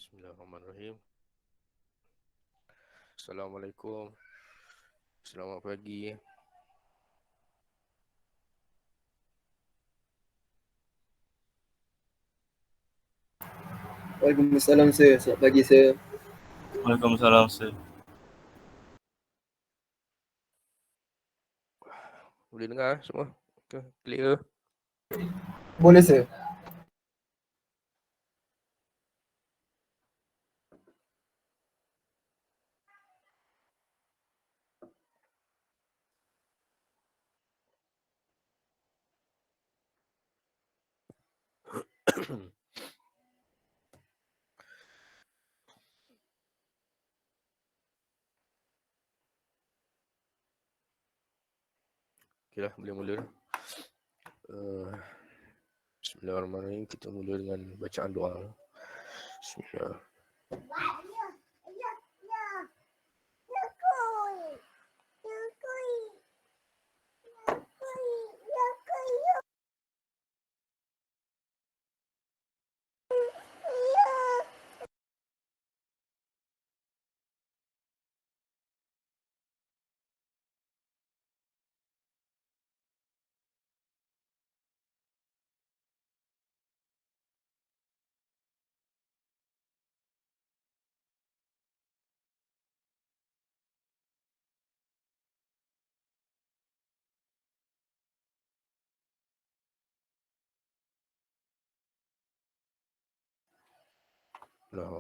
Bismillahirrahmanirrahim. Assalamualaikum. Selamat pagi. Waalaikumsalam sir. Selamat pagi sir. Waalaikumsalam sir. Boleh dengar semua? Okay, clear. Boleh sir. Okay lah, boleh mula. Bismillahirrahmanirrahim. Kita mula dengan bacaan doa. Bismillah. Nah.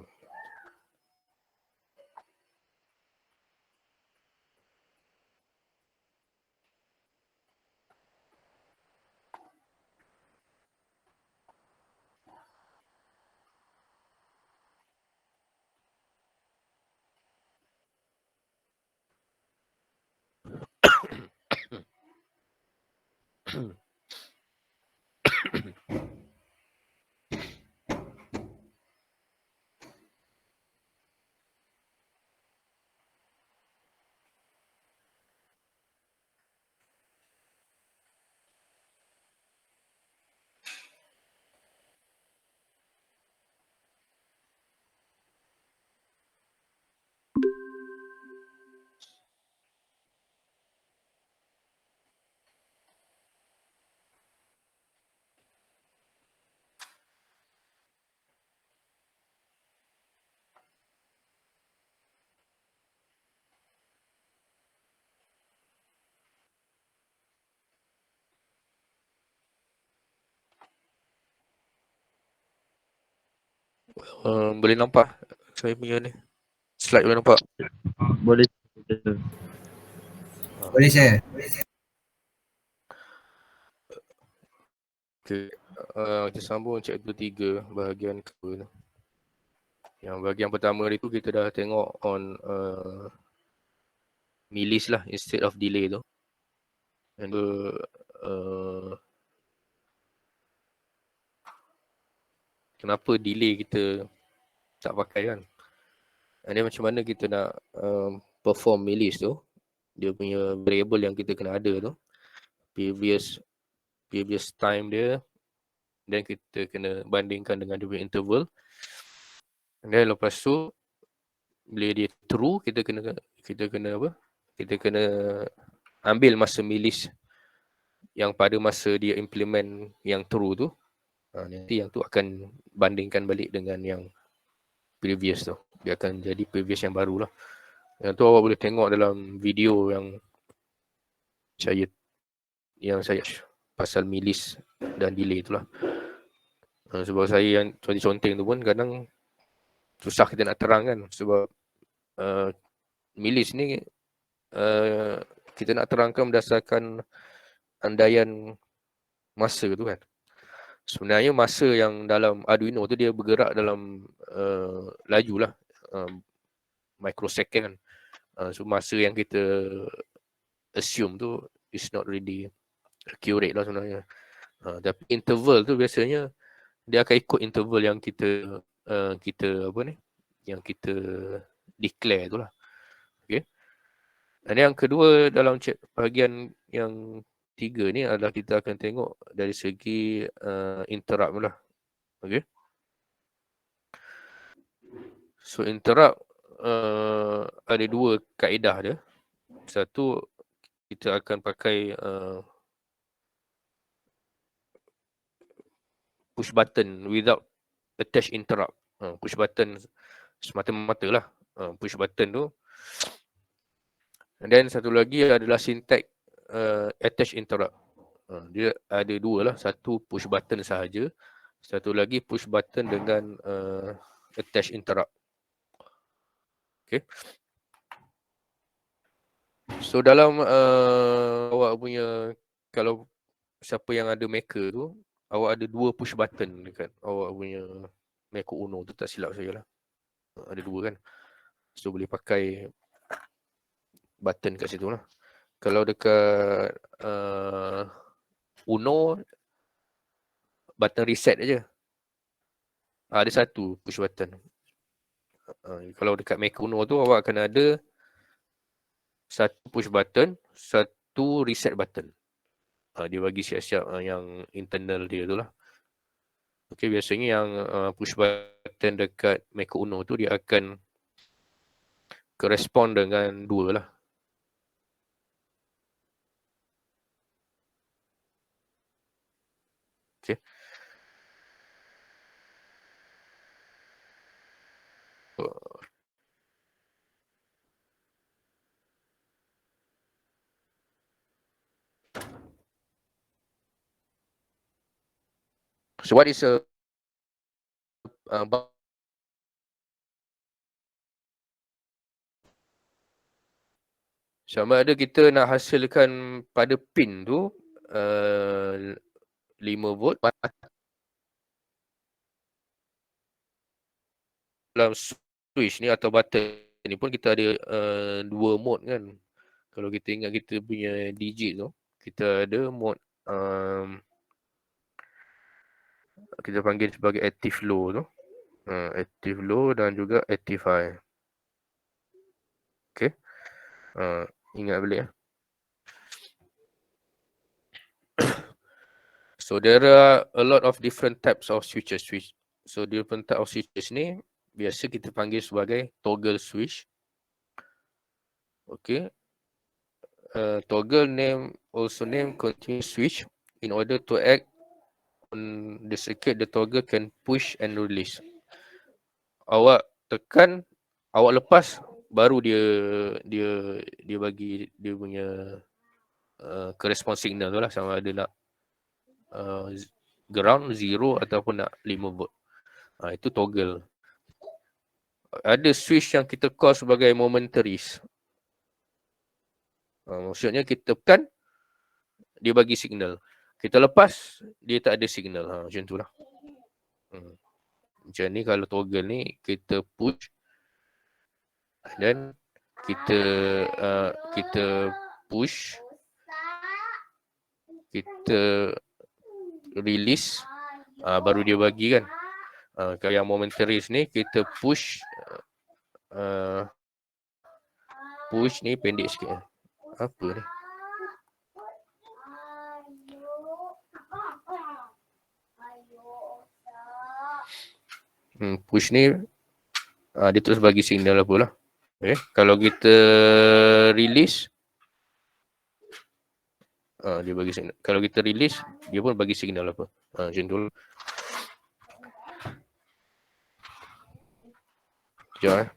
Boleh nampak saya punya ni slide, boleh nampak? Boleh. Boleh sir. Okay. Kita sambung chapter 3 bahagian kedua tu. Yang bahagian pertama itu kita dah tengok on milis lah instead of delay tu. And kenapa delay kita tak pakai kan? Dan macam mana kita nak perform milis tu, dia punya variable yang kita kena ada tu, previous time dia, dan kita kena bandingkan dengan dia punya interval. Dan lepas tu bila dia true, kita kena apa? Kita kena ambil masa milis yang pada masa dia implement yang true tu. Nanti yang tu akan bandingkan balik dengan yang previous tu. Dia akan jadi previous yang baru lah. Yang tu awak boleh tengok dalam video yang saya pasal milis dan delay tu lah. Sebab saya yang conteng tu pun kadang susah kita nak terang kan. Sebab milis ni kita nak terangkan berdasarkan andaian masa tu kan. Sebenarnya masa yang dalam Arduino tu dia bergerak dalam laju lah, microsecond kan. So masa yang kita assume tu is not really accurate lah sebenarnya. Tapi interval tu biasanya dia akan ikut interval yang kita apa ni, yang kita declare tu lah. Okay. Dan yang kedua dalam bahagian yang 3 ni adalah kita akan tengok dari segi interrupt lah. Okay. So interrupt ada dua kaedah dia. Satu, kita akan pakai push button without attach interrupt. Push button semata-mata lah. Push button tu. And then satu lagi adalah syntax attach interrupt. Dia ada dua lah. Satu push button sahaja. Satu lagi push button dengan attach interrupt. Okay. So dalam awak punya, kalau siapa yang ada Maker tu, awak ada dua push button dekat awak punya Maker Uno tu, tak silap saya lah. Ada dua kan. So boleh pakai button kat situ lah. Kalau dekat Uno, button reset aja. Ada satu push button. Kalau dekat Maker Uno tu awak akan ada satu push button, satu reset button. Dia bagi siap-siap yang internal dia tu lah. Okay, biasanya yang push button dekat Maker Uno tu dia akan correspond dengan dua lah. Okay. So what is a sama ada kita nak hasilkan pada pin tu 5 volt dalam switch ni atau button ni pun kita ada 2 mode kan. Kalau kita ingat kita punya digit tu, kita ada mode kita panggil sebagai active low tu. Active low dan juga active high. Okay. Ingat balik ya. So there are a lot of different types of switches. So different type of switches ni biasa kita panggil sebagai toggle switch. Okay. Toggle name also name continuous switch. In order to act on the circuit, the toggle can push and release. Awak tekan, awak lepas, baru dia bagi dia punya correspond signal tu lah, sama ada nak ground, zero ataupun nak 5 volt. Itu toggle. Ada switch yang kita call sebagai momentaries. Maksudnya kita tekan, dia bagi signal. Kita lepas, dia tak ada signal. Macam tu lah. Macam ni kalau toggle ni, kita push dan kita push, kita release, baru dia bagi kan. Kalau yang momentaries ni, kita push ni pendek sikit. Apa ni? Push ni dia terus bagi signal apa lah. Okay. Kalau kita release, dia bagi signal. Kalau kita release, dia pun bagi signal apa. Macam tu lah. Sekejap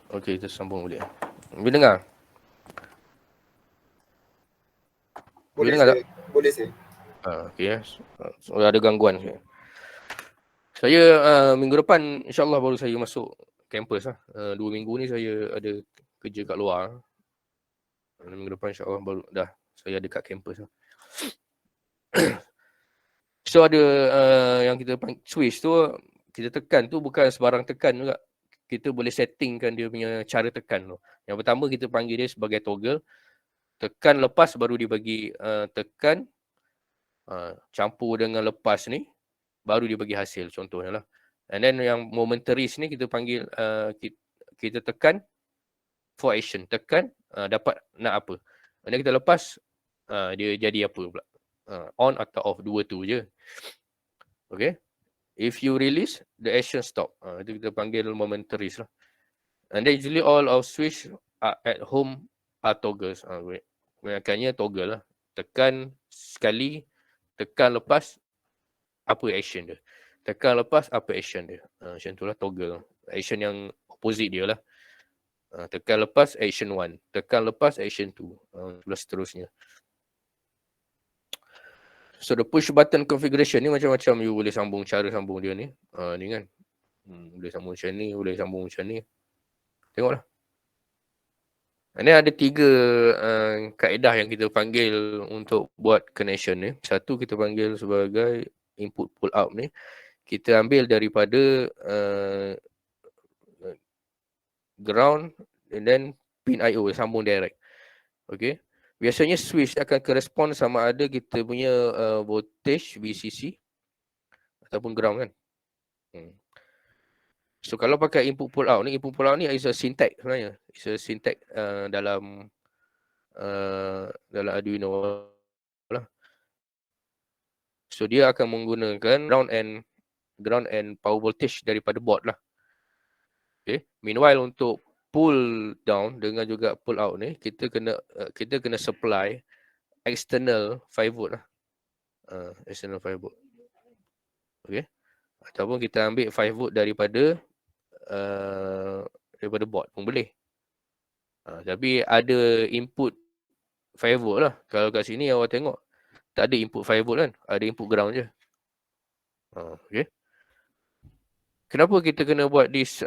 Okey, kita sambung balik. Boleh dengar? Boleh dengar tak? Boleh saya. Okey. So, ada gangguan saya. Saya minggu depan insya-Allah baru saya masuk kampus lah. 2 minggu ni saya ada kerja kat luar. Minggu depan insyaAllah baru dah saya ada kat kampus lah. So ada yang kita switch tu, kita tekan tu bukan sebarang tekan juga. Kita boleh settingkan dia punya cara tekan tu. Yang pertama kita panggil dia sebagai toggle. Tekan lepas baru dia bagi tekan, campur dengan lepas ni, baru dia bagi hasil contohnya lah. And then yang momentaries ni kita panggil, kita tekan for action. Tekan, dapat nak apa. And then kita lepas, dia jadi apa pula. On atau off, dua tu je. Okay. If you release, the action stop. Itu kita panggil momentaries lah. And then usually all our switch at home are toggles. Kebanyakannya toggle lah. Tekan sekali, tekan lepas, apa action dia. Tekan lepas, apa action dia. Macam tu lah toggle. Action yang opposite dia lah. Tekan lepas, action 1. Tekan lepas, action 2. Itulah seterusnya. So the push button configuration ni macam-macam you boleh sambung, cara sambung dia ni. Ni kan. Boleh sambung macam ni, boleh sambung macam ni. Tengoklah. Ini ada 3 kaedah yang kita panggil untuk buat connection ni. Satu kita panggil sebagai input pull out ni. Kita ambil daripada ground and then pin IO, sambung direct. Okay. Biasanya switch akan kerespon sama ada kita punya voltage VCC ataupun ground kan. So kalau pakai input pull out ni is a syntax sebenarnya. It's a syntax dalam Arduino lah. So dia akan menggunakan ground and power voltage daripada board lah. Okay. Meanwhile untuk pull down dengan juga pull out ni kita kena supply external 5 volt lah. External 5 volt. Okay. Ataupun kita ambil 5 volt daripada board pun boleh. Tapi ada input 5 volt lah. Kalau kat sini awak tengok tak ada input 5 volt kan. Ada input ground je. Okay. Kenapa kita kena buat this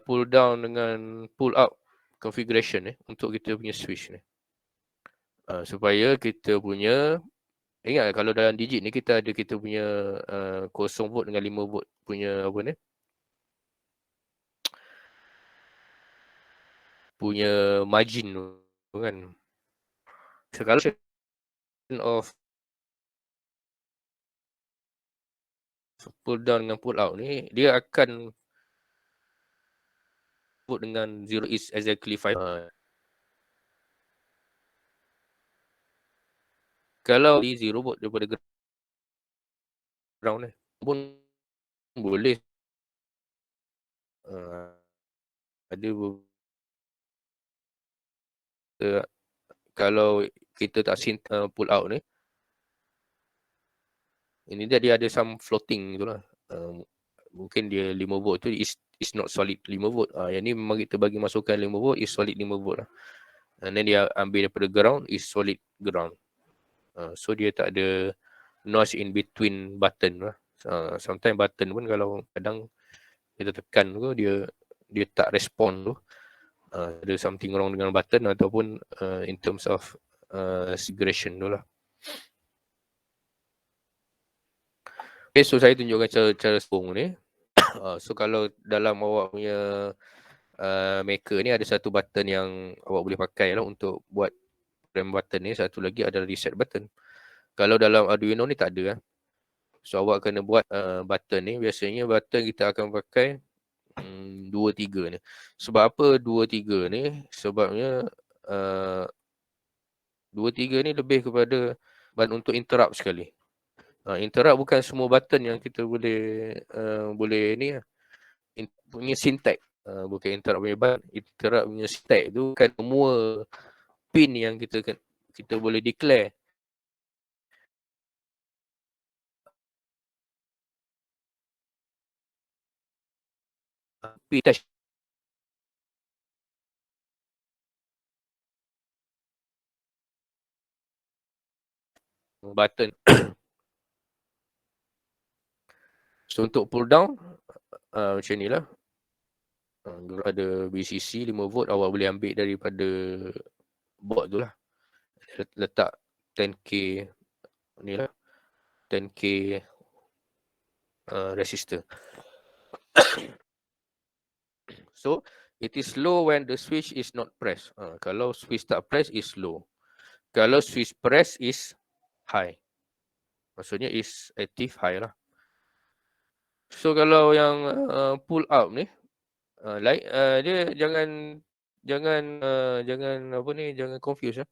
pull down dengan pull up configuration ni untuk kita punya switch ni? Supaya kita punya, ingat kalau dalam digit ni kita ada kita punya 0 volt dengan 5 volt punya apa ni? Punya margin tu kan. So kalau of pull down dengan pull out ni, dia akan vote dengan 0 is exactly 5. Kalau di 0 volt daripada ground ni pun boleh. Ada kalau kita tak pull out ni, ini dia ada some floating tu lah. Mungkin dia 5 volt tu is not solid 5 volt. Yang ni memang kita bagi masukkan 5 volt is solid 5 volt lah. And then dia ambil daripada ground is solid ground. So dia tak ada noise in between button lah. Sometimes button pun kalau kadang kita tekan tu dia tak respond tu. Ada something wrong dengan button ataupun in terms of segregation tu lah. Okay, so saya tunjukkan cara sambung ni. So kalau dalam awak punya maker ni ada satu button yang awak boleh pakai lah untuk buat rem button ni. Satu lagi adalah reset button. Kalau dalam Arduino ni tak ada lah. So awak kena buat button ni. Biasanya button kita akan pakai 2, 3 ni. Sebab apa 2, 3 ni? Sebabnya 2, 3 ni lebih kepada button untuk interrupt sekali. Interrupt bukan semua button yang kita boleh ni lah. Punya syntax. Bukan interrupt punya button. Interrupt punya syntax tu kan semua pin yang kita boleh declare. Pin touch button. So untuk pull down macam ni lah. Kalau ada VCC 5 volt, awak boleh ambil daripada board tu lah. Letak 10k ni lah, 10k resistor. So it is low when the switch is not pressed. Kalau switch tak press is low. Kalau switch press is high. Maksudnya is active high lah. So kalau yang pull out ni, dia jangan confuse lah.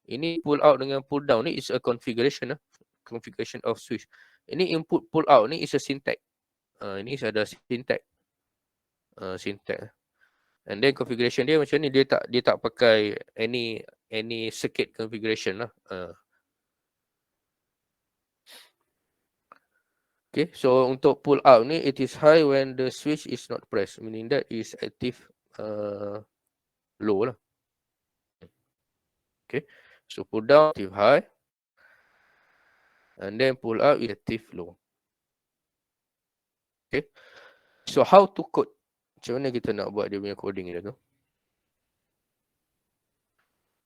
Ini pull out dengan pull down ni is a configuration lah. Configuration of switch. Ini input pull out ni is a syntax. Ini ada syntax. Syntax. And then configuration dia macam ni, dia tak pakai any circuit configuration lah. Okay, so untuk pull out ni, it is high when the switch is not pressed, meaning that is active low lah. Okay, so pull down active high, and then pull out is active low. Okay, so how to code? Macam mana kita nak buat dia punya coding dia tu?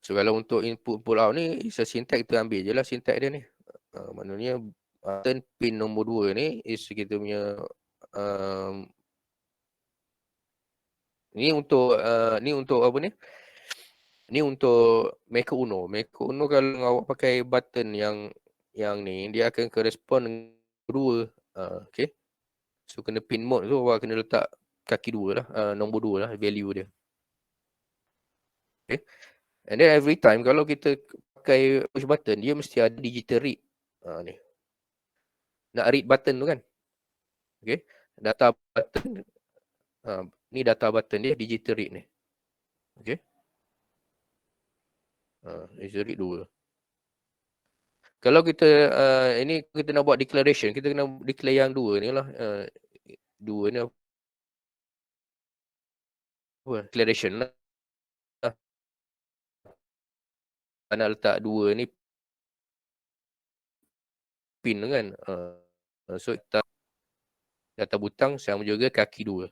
So kalau untuk input pull out ni, is a syntax, kita ambil je lah syntax dia ni. Maknanya button pin nombor 2 ni is kita punya ni untuk apa ni? Ni untuk Maker Uno. Maker Uno kalau awak pakai button yang ni, dia akan correspond dengan 2. Okay. So kena pin mode tu awak kena letak kaki 2 lah, nombor 2 lah value dia. Okay. And then every time kalau kita pakai push button, dia mesti ada digital read. Ni. Nak read button tu kan. Okay. Data button. Ni data button dia digital read ni. Okay. Digital read 2. Kalau kita ini kita nak buat declaration, kita kena declare yang 2 ni lah. 2 ni apa? Declaration lah. Nak letak 2 ni pin kan. So data butang sama juga kaki 2.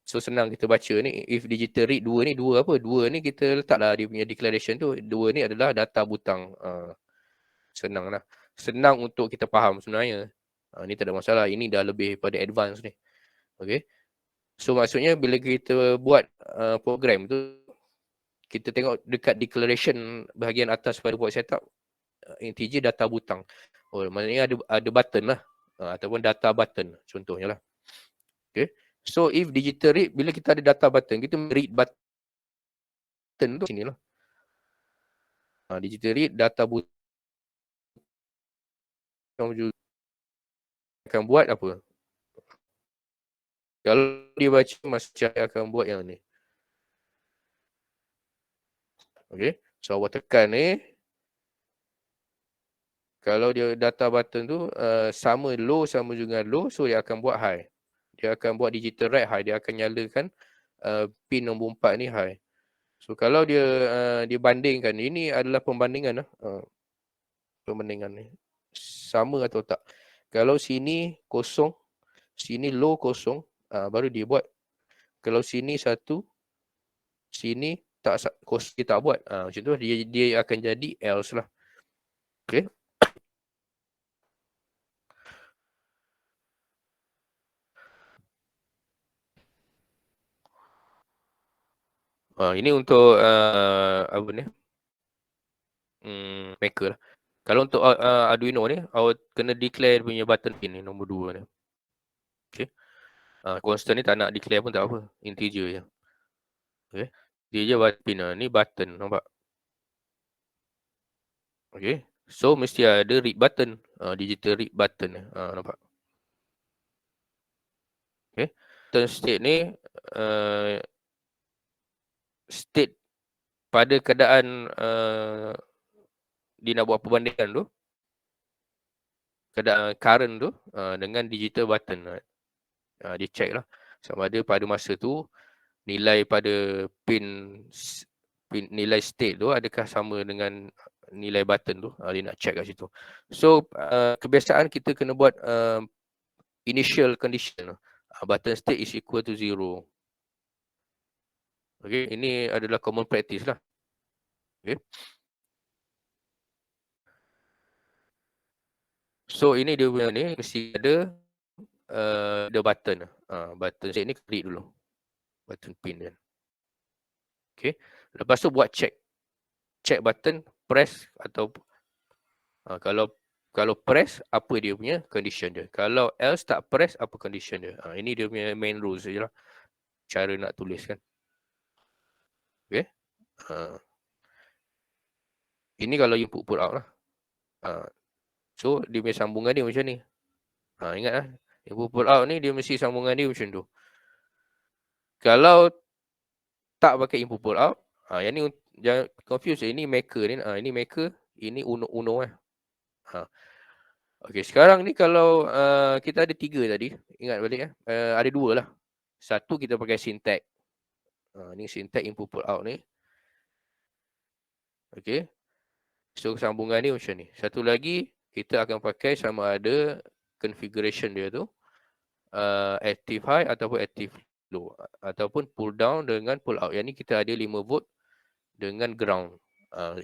So senang kita baca ni, if digital read 2 ni 2 apa? 2 ni kita letaklah dia punya declaration tu. 2 ni adalah data butang. Senang lah. Senang untuk kita faham sebenarnya. Ni tak ada masalah. Ini dah lebih pada advance ni. Okay. So maksudnya bila kita buat program tu, kita tengok dekat declaration bahagian atas pada buat setup, integer data butang. Oh, maknanya ada button lah. Ataupun data button contohnya lah. Okay. So if digital read, bila kita ada data button, kita read button tu sini lah. Digital read data button akan buat apa? Kalau dia baca, masa akan buat yang ni. Okay. So awak tekan ni. Kalau dia data button tu sama low sama juga low, so dia akan buat high. Dia akan buat digital write high. Dia akan nyalakan pin nombor 4 ni high. So kalau dia bandingkan, ini adalah pembandingan lah. Pembandingan ni. Sama atau tak. Kalau sini kosong, sini low kosong, baru dia buat. Kalau sini 1, sini tak kosong, dia tak buat. Macam tu dia akan jadi else lah. Okay. Ini untuk apa ni? Maker lah. Kalau untuk Arduino ni, awak kena declare punya button pin ni, nombor 2 ni. Okay. Constant ni tak nak declare pun tak apa. Integer je. Okay. Dia je button pin. Ni button, nampak? Okay. So, mesti ada read button. Digital read button ni. Nampak? Okay. Turn state ni, state pada keadaan dia nak buat perbandingan tu, keadaan current tu dengan digital button. Dia check lah sama ada pada masa tu nilai pada pin nilai state tu adakah sama dengan nilai button tu. Dia nak check kat situ. So kebiasaan kita kena buat initial condition. button state is equal to 0. Okay, ini adalah common practice lah. Okay. So ini dia punya ni mesti ada the button. Button state ni klik dulu. Button pin kan. Okay. Lepas tu buat check. Check button, press atau kalau press, apa dia punya condition dia. Kalau else tak press, apa condition dia. Ini dia punya main rules je lah. Cara nak tulis kan. Okay. Ini kalau input put out lah. So dia punya sambungan dia macam ni. Ingat lah. Input put out ni dia mesti sambungan dia macam tu. Kalau tak pakai input put out, yang ni jangan confuse. Ini maker ni. Ini maker. Ini uno lah. Okay, sekarang ni kalau kita ada 3 tadi. Ingat balik ada 2 lah. Satu kita pakai syntax. Ni syntax input put out ni. Okay. So sambungan ni macam ni. Satu lagi kita akan pakai sama ada configuration dia tu active high ataupun active low, ataupun pull down dengan pull out. Yang ni kita ada 5 volt dengan ground.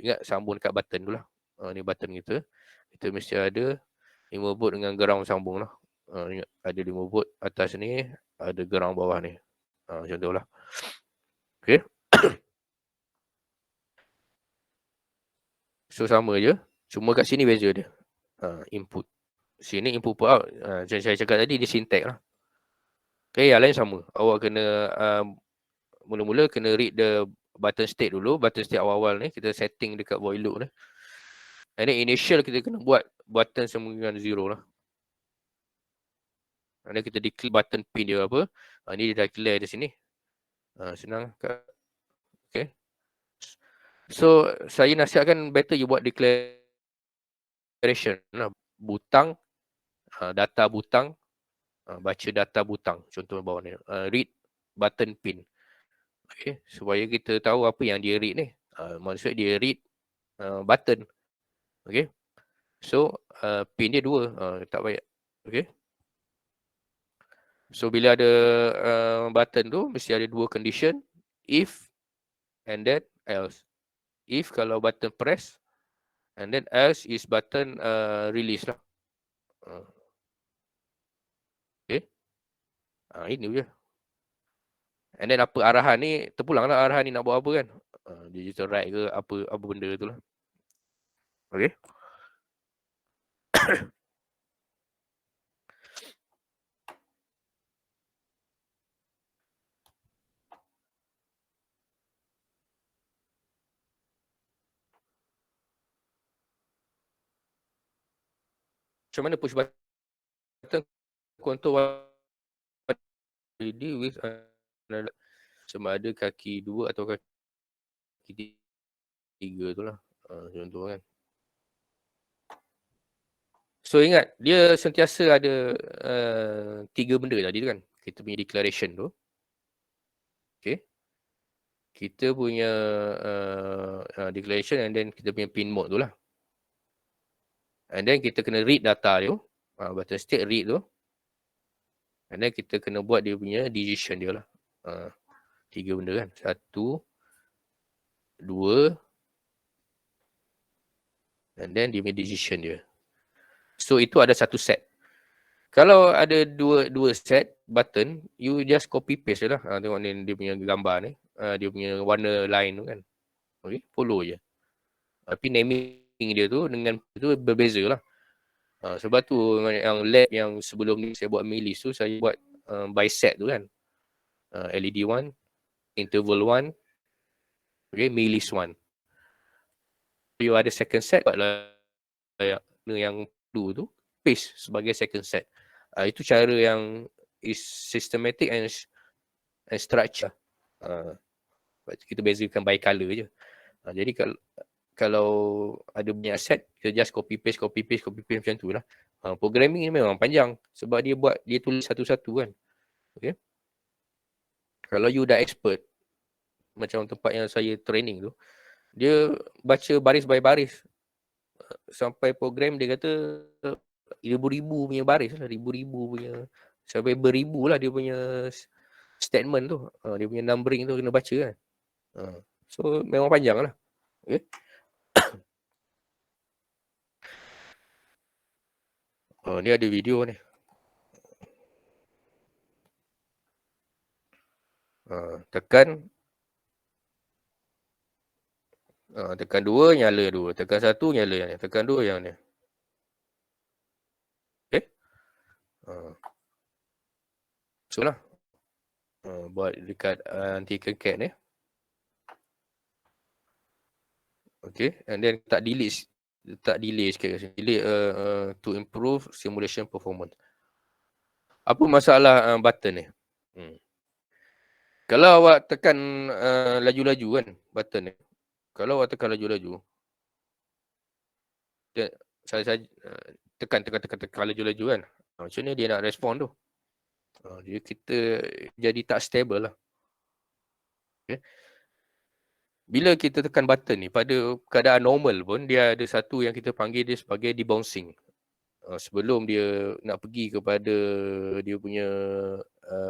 Ingat sambung dekat button tu lah. Ni button kita. Kita mesti ada 5 volt dengan ground sambung lah. Ingat ada 5 volt atas ni, ada ground bawah ni. Macam tu lah. Okay. So sama je. Cuma kat sini beza dia. Input. Sini input put out. Macam saya cakap tadi, dia syntax lah. Okay, yang lain sama. Awak kena mula-mula kena read the button state dulu. Button state awal-awal ni kita setting dekat void loop ni. And then initial kita kena buat button sama dengan 0 lah. And then kita declare button pin dia apa. Ni dia dah declare di sini. Senang. Okay. So saya nasihatkan better you buat declaration lah. Butang, data butang, baca data butang. Contoh bawah ni. Read button pin. Okay. Supaya kita tahu apa yang dia read ni. Maksud dia read button. Okay. So pin dia 2. Tak payah. Okay. So bila ada button tu mesti ada 2 condition. If and then else. If kalau button press, and then else is button release lah. Okay. Ini je. And then apa arahan ni, terpulang lah arahan ni nak buat apa kan. Digital write ke apa benda tu lah. Okay. Macam mana push button control LED with sama ada kaki 2 atau kaki 3 tu lah. Contoh kan. So ingat, dia sentiasa ada 3 benda tadi tu kan. Kita punya declaration tu. Okay. Kita punya declaration and then kita punya pin mode tu lah. And then kita kena read data dia. Button state read tu. And then kita kena buat dia punya decision dia lah. 3 benda kan. 1, 2. And then dia punya decision dia. So itu ada satu set. Kalau ada dua set button, you just copy paste je lah. Tengok ni dia punya gambar ni. Dia punya warna line tu kan. Okay, follow je. Tapi naming dia tu dengan tu berbeza lah. Sebab tu yang lab yang sebelum ni saya buat milis tu, saya buat by set tu kan. LED 1, interval 1, okay, milis 1. You ada second set, buatlah yang dulu tu, paste sebagai second set. Itu cara yang is systematic and structure. Kita bezakan by color je. Jadi kalau ada banyak set, kita just copy paste macam tu lah. Programming ni memang panjang sebab dia tulis satu-satu kan. Okay. Kalau you dah expert, macam tempat yang saya training tu, dia baca baris by baris. Sampai program dia kata ribu-ribu punya baris lah, ribu-ribu punya Sampai beribu lah dia punya statement tu. Dia punya numbering tu kena baca kan. So memang panjang lah. Okay. Ni ada video ni. Tekan 2 nyala 2, tekan 1 nyala yang ni, tekan 2 yang ni. Okay. So lah. Buat dekat anti-cat ni. Okay, and then tak delay sikit kat sini. Delay to improve simulation performance. Apa masalah button ni? Kalau awak tekan laju-laju kan button ni. Kalau awak tekan laju-laju, dia saya tekan laju-laju kan. Macam ni dia nak respon tu. Dia kita jadi tak stable lah. Okay. Bila kita tekan button ni pada keadaan normal pun dia ada satu yang kita panggil dia sebagai debouncing. Sebelum dia nak pergi kepada dia punya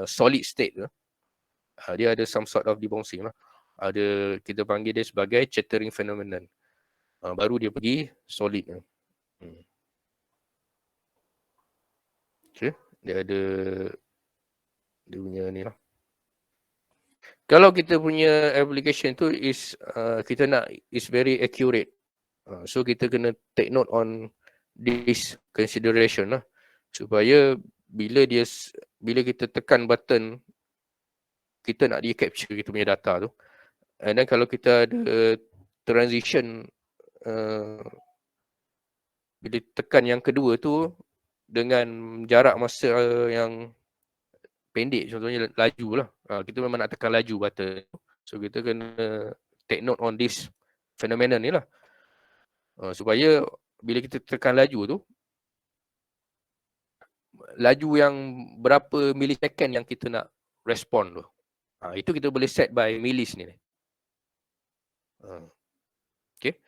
solid state tu, dia ada some sort of debouncing lah. Kita panggil dia sebagai chattering phenomenon. Baru dia pergi solid. Okay. Dia ada dia punya ni lah. Kalau kita punya application tu is kita nak is very accurate. So kita kena take note on this consideration lah. Supaya bila kita tekan button, kita nak dia capture kita punya data tu. And then kalau kita ada transition bila tekan yang kedua tu dengan jarak masa yang pendek, contohnya laju lah. Kita memang nak tekan laju button. So kita kena take note on this phenomenon ni lah. Supaya bila kita tekan laju tu, laju yang berapa millisecond yang kita nak respon tu. Itu kita boleh set by millis ni. Okay.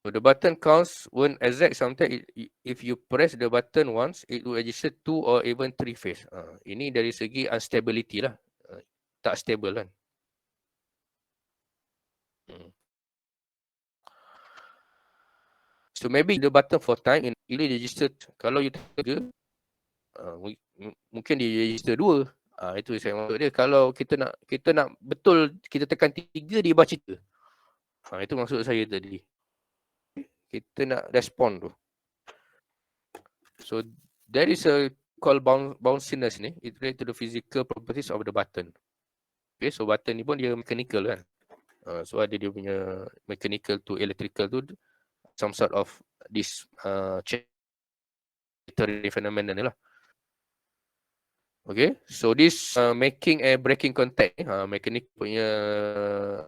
So the button counts won't exact. Sometimes if you press the button once, it will register 2 or even 3 phase. Ini dari segi unstability lah. Tak stable kan. So maybe the button for time ini register, kalau you tekan 3, mungkin dia register 2. Itu saya maksud dia. Kalau kita nak betul kita tekan 3 dia baca 3. Itu maksud saya tadi. Kita nak respon tu. So there is a called bounciness ni. It relates to the physical properties of the button. Okay, so button ni pun dia mechanical kan. So ada dia punya mechanical to electrical tu, some sort of this chattering phenomenon ni lah. Okay, so this making a breaking contact, mechanical punya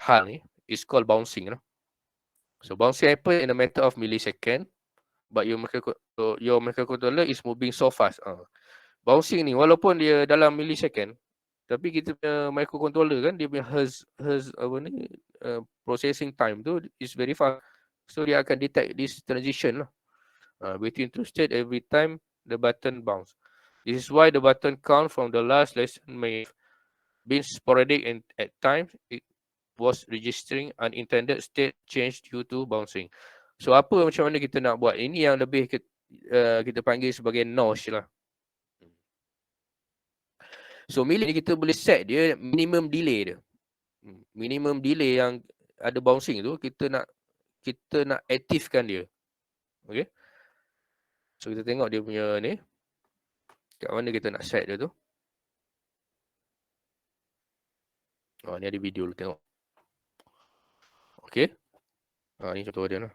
hal ni is called bouncing lah. So bouncing happen in a matter of millisecond, but your microcontroller is moving so fast. Bouncing ni walaupun dia dalam millisecond, tapi kita punya microcontroller kan dia punya hertz processing time tu is very fast. So dia akan detect this transition lah between two state every time the button bounce. This is why the button count from the last lesson may be sporadic and at times it was registering unintended state change due to bouncing. So apa macam mana kita nak buat? Ini yang lebih kita panggil sebagai notch lah. So milli kita boleh set dia minimum delay dia. Minimum delay yang ada bouncing tu kita nak aktifkan dia. Okay. So kita tengok dia punya ni. Kat mana kita nak set dia tu. Ni ada video lu tengok. Okay. Ni contoh dia lah.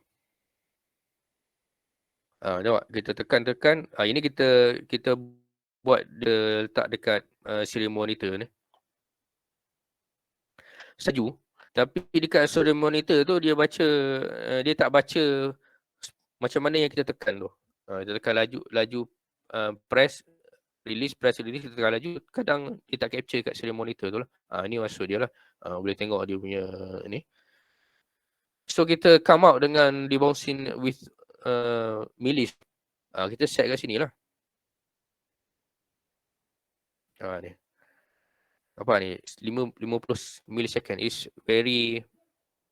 Tengok kita tekan. Ini kita buat dia letak dekat serial monitor ni. Saju. Tapi dekat serial monitor tu dia tak baca macam mana yang kita tekan tu. Kita tekan laju press release, kita tekan laju, kadang dia tak capture kat serial monitor tu lah. Ni maksud dia lah. Boleh tengok dia punya ni. So kita come out dengan debouncing with millis. Kita set kat sini lah. Ni. Apa ni? 50 millisecond is very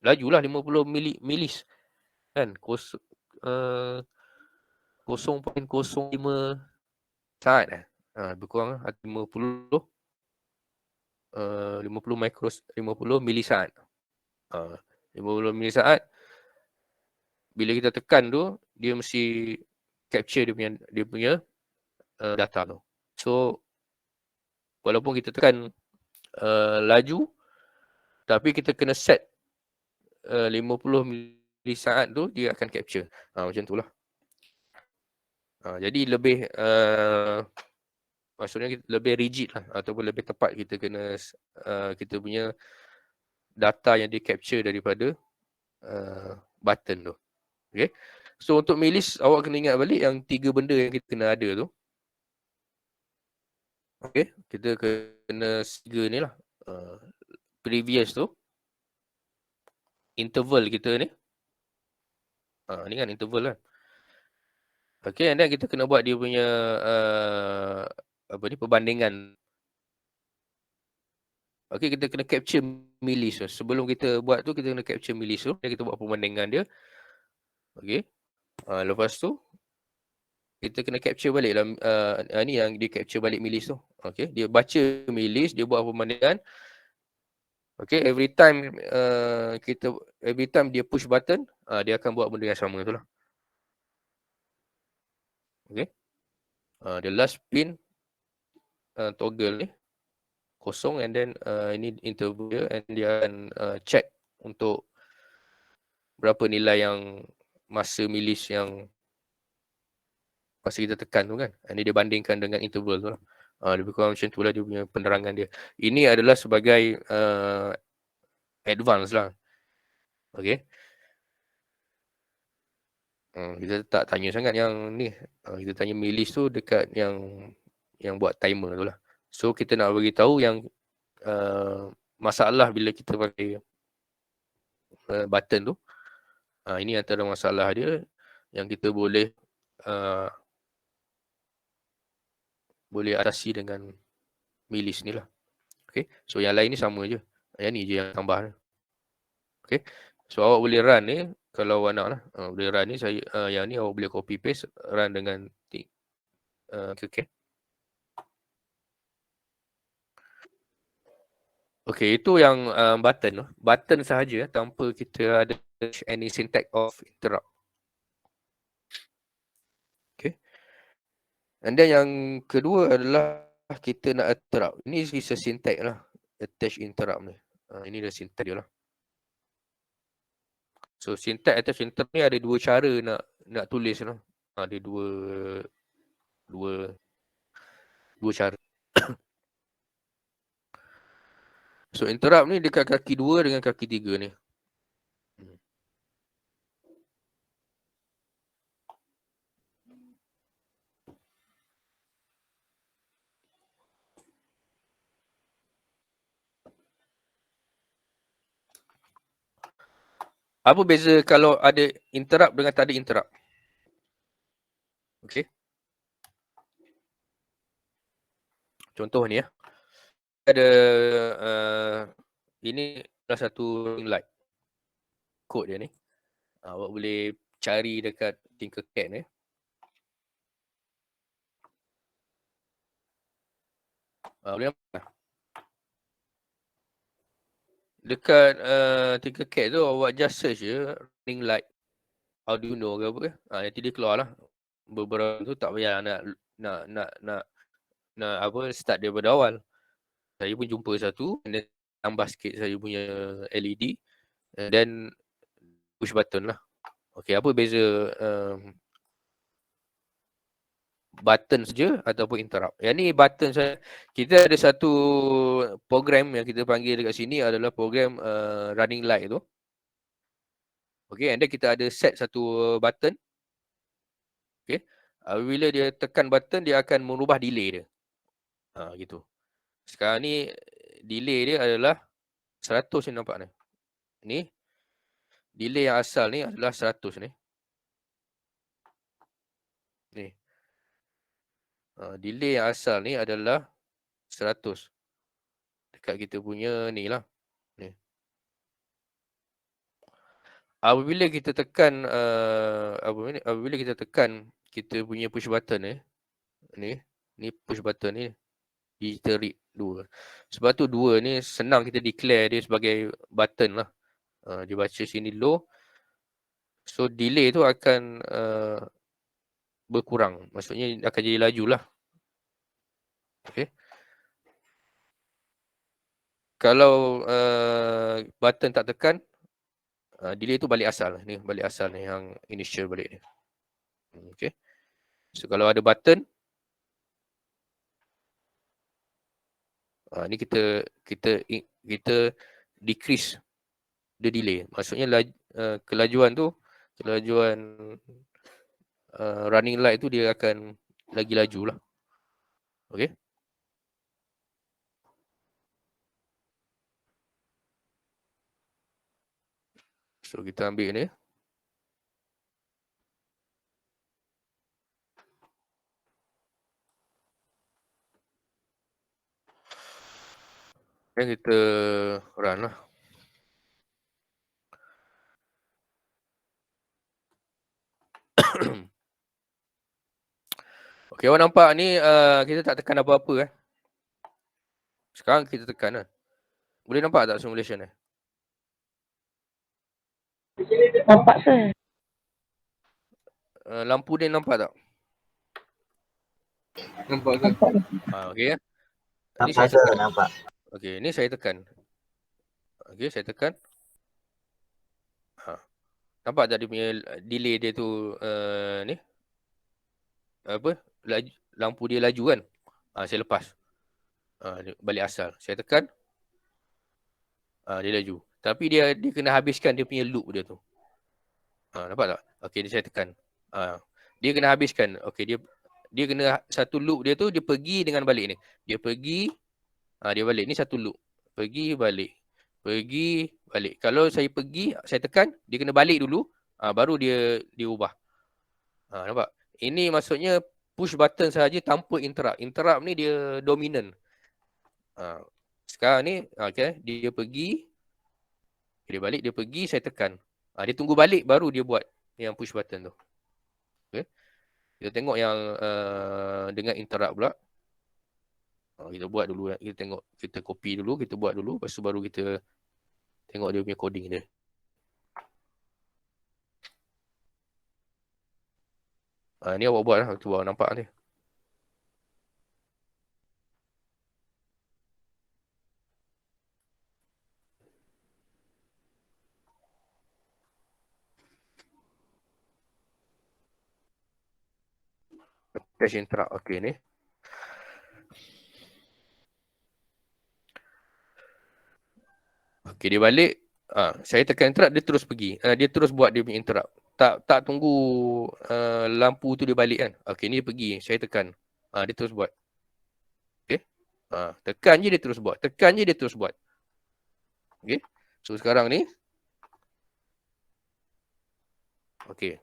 laju lah, 50 milis. Kan? 0.05 saat lebih kurang 50 milisaat. 50 milisaat. Bila kita tekan tu, dia mesti capture dia punya data tu. So walaupun kita tekan laju, tapi kita kena set 50 milisaat tu dia akan capture. Macam tu lah. Jadi lebih maksudnya lebih rigid lah, ataupun lebih tepat kita kena kita punya data yang di capture daripada button tu. Okay. So untuk milis, awak kena ingat balik yang 3 benda yang kita kena ada tu. Okay. Kita kena 3 ni lah. Previous tu. Interval kita ni. Ni kan interval kan. Okay, and then kita kena buat dia punya perbandingan. Okay, kita kena capture milis. Sebelum kita buat tu, kita kena capture milis tu. Dan kita buat perbandingan dia. Okay. Lepas tu, kita kena capture balik lah. Ni yang dia capture balik milis tu. Okay. Dia baca milis, dia buat perbandingan. Okay. Every time dia push button, dia akan buat benda yang sama tu lah. Okay. The last pin toggle ni kosong, and then ini interval dia, and dia akan check untuk berapa nilai yang masa milis yang masa kita tekan tu kan. Ini dia bandingkan dengan interval tu lah. Lebih kurang macam tu lah dia punya penerangan dia. Ini adalah sebagai advance lah. Okay. Kita tak tanya sangat yang ni. Kita tanya milis tu dekat yang buat timer tu lah. So kita nak bagi tahu yang masalah bila kita pakai button tu. Ini antara masalah dia yang kita boleh atasi dengan milis ni lah. Okay. So yang lain ni sama je. Yang ni je yang tambah ni. Okay. So awak boleh run ni. Kalau awak nak lah. Boleh run ni. Yang ni awak boleh copy paste. Run dengan okay. Okay, itu yang button. Button sahaja tanpa kita ada any syntax of interrupt. Okay. And then yang kedua adalah kita nak interrupt. Ini is a syntax lah. Attach interrupt ni. Ini dah syntax dia lah. So syntax attach interrupt ni ada 2 cara nak tulis lah. Ada dua cara. So interrupt ni dekat kaki 2 dengan kaki 3 ni. Apa beza kalau ada interrupt dengan tak ada interrupt? Okay. Contoh ni ya. Ada ini adalah satu light. Kod dia ni. Awak boleh cari dekat Tinkercad ni. Boleh apa? Dekat Tinkercad tu awak just search je running light Arduino ke apa ke. Nanti dia keluar lah. Beberapa tu tak payah nak start daripada awal. Saya pun jumpa satu, and then tambah sikit saya punya LED, and then push button lah. Okay, apa beza button saja ataupun interrupt? Yang ni button saja. Kita ada satu program yang kita panggil dekat sini adalah program running light tu. Okay, and then kita ada set satu button. Okay, bila dia tekan button, dia akan merubah delay dia. Gitu. Sekarang ni delay dia adalah 100 ni, nampak ni. Ni delay yang asal ni adalah 100 ni. Ni. Delay yang asal ni adalah 100. Dekat kita punya ni lah. Ni. Apabila kita tekan apabila kita tekan kita punya push button ni push button ni kita read 2. Sebab tu 2 ni senang kita declare dia sebagai button lah. Dia baca sini low. So delay tu akan berkurang. Maksudnya akan jadi laju lah. Okay. Kalau button tak tekan, delay tu balik asal. Ni balik asal ni yang initial balik ni. Okay. So kalau ada button, ni kita decrease the delay. Maksudnya kelajuan running light tu dia akan lagi laju lah. Okay. So kita ambil ni. Dan kita run lah. Okay, awak nampak ni kita tak tekan apa-apa Sekarang kita tekan lah. Boleh nampak tak simulation ni? Nampak sir. Lampu dia nampak tak? Nampak ke? Nampak. Okay. Ni Nampak saya tekan. nampak. Okay, ni saya tekan. Okay, saya tekan. Nampak tak dia punya delay dia tu ni? Apa? Lampu dia laju kan? Saya lepas. Balik asal. Saya tekan. Dia laju. Tapi dia kena habiskan dia punya loop dia tu. Nampak tak? Okay, saya tekan. Dia kena habiskan. Okay, dia kena satu loop dia tu, dia pergi dengan balik ni. Dia pergi, dia balik. Ni satu loop. Pergi, balik. Pergi, balik. Kalau saya pergi, saya tekan, dia kena balik dulu, baru dia ubah. Nampak? Ini maksudnya push button sahaja tanpa interrupt. Interrupt ni dia dominant. Sekarang ni, okay, dia pergi, dia balik, dia pergi, saya tekan. Dia tunggu balik, baru dia buat yang push button tu. Okay. Kita tengok yang dengan interrupt pula. Kita buat dulu. Kita tengok, kita copy dulu, kita buat dulu. Lepas tu baru kita tengok dia punya coding dia. Ni awak buat lah. Tu awak nampak ni. Attach interrupt. Okay ni. Okay, dia balik. Saya tekan interrupt, dia terus pergi. Dia terus buat dia punya interrupt. Tak tunggu lampu tu dia balik kan. Okay, ni dia pergi. Saya tekan. Dia terus buat. Okay. Tekan je dia terus buat. Tekan je dia terus buat. Okay. So sekarang ni. Okay.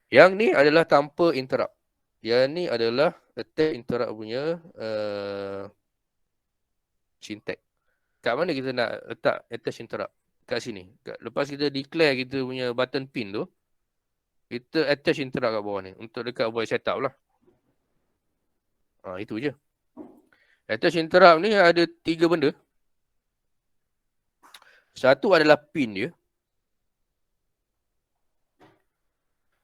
Yang ni adalah tanpa interrupt. Yang ni adalah attach interrupt punya syntax. Kat mana kita nak letak attach interrupt? Kat sini. Lepas kita declare kita punya button pin tu, kita attach interrupt kat bawah ni. Untuk dekat voice setup lah. Itu je. Attach interrupt ni ada 3 benda. Satu adalah pin dia.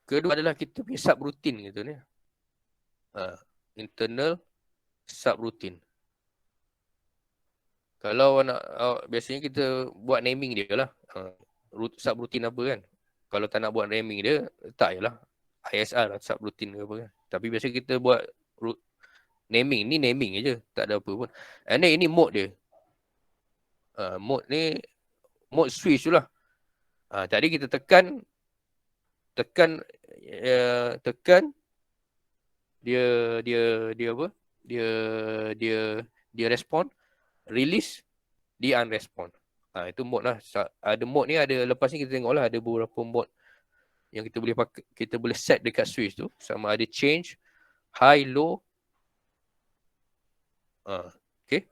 Kedua adalah kita punya subroutine gitu ni. Internal subroutine. Kalau biasanya kita buat naming dia lah. Subroutine apa kan. Kalau tak nak buat naming dia, tak je lah. ISR lah, subroutine ke apa kan. Tapi biasa kita buat naming. Ni naming je. Tak ada apa pun. And then ini mode dia. Mode ni, mode switch tu lah. Tadi kita tekan dia apa? Dia respond, release, dia unrespond. Itu mode lah. Ada mode ni, ada lepas ni kita tengok lah ada beberapa mode yang kita boleh pakai, kita boleh set dekat switch tu, sama ada change, high, low. Okay.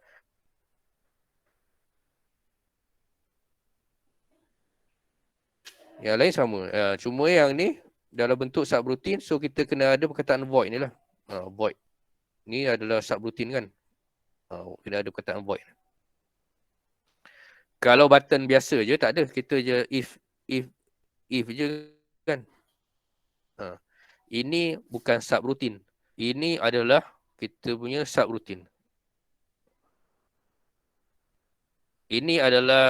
Yang lain sama. Cuma yang ni dalam bentuk subroutine, so kita kena ada perkataan void ni lah. Void. Ni adalah subroutine kan. Kena ada perkataan void. Kalau button biasa je, tak ada. Kita je if je kan. Ini bukan subroutine. Ini adalah kita punya subroutine. Ini adalah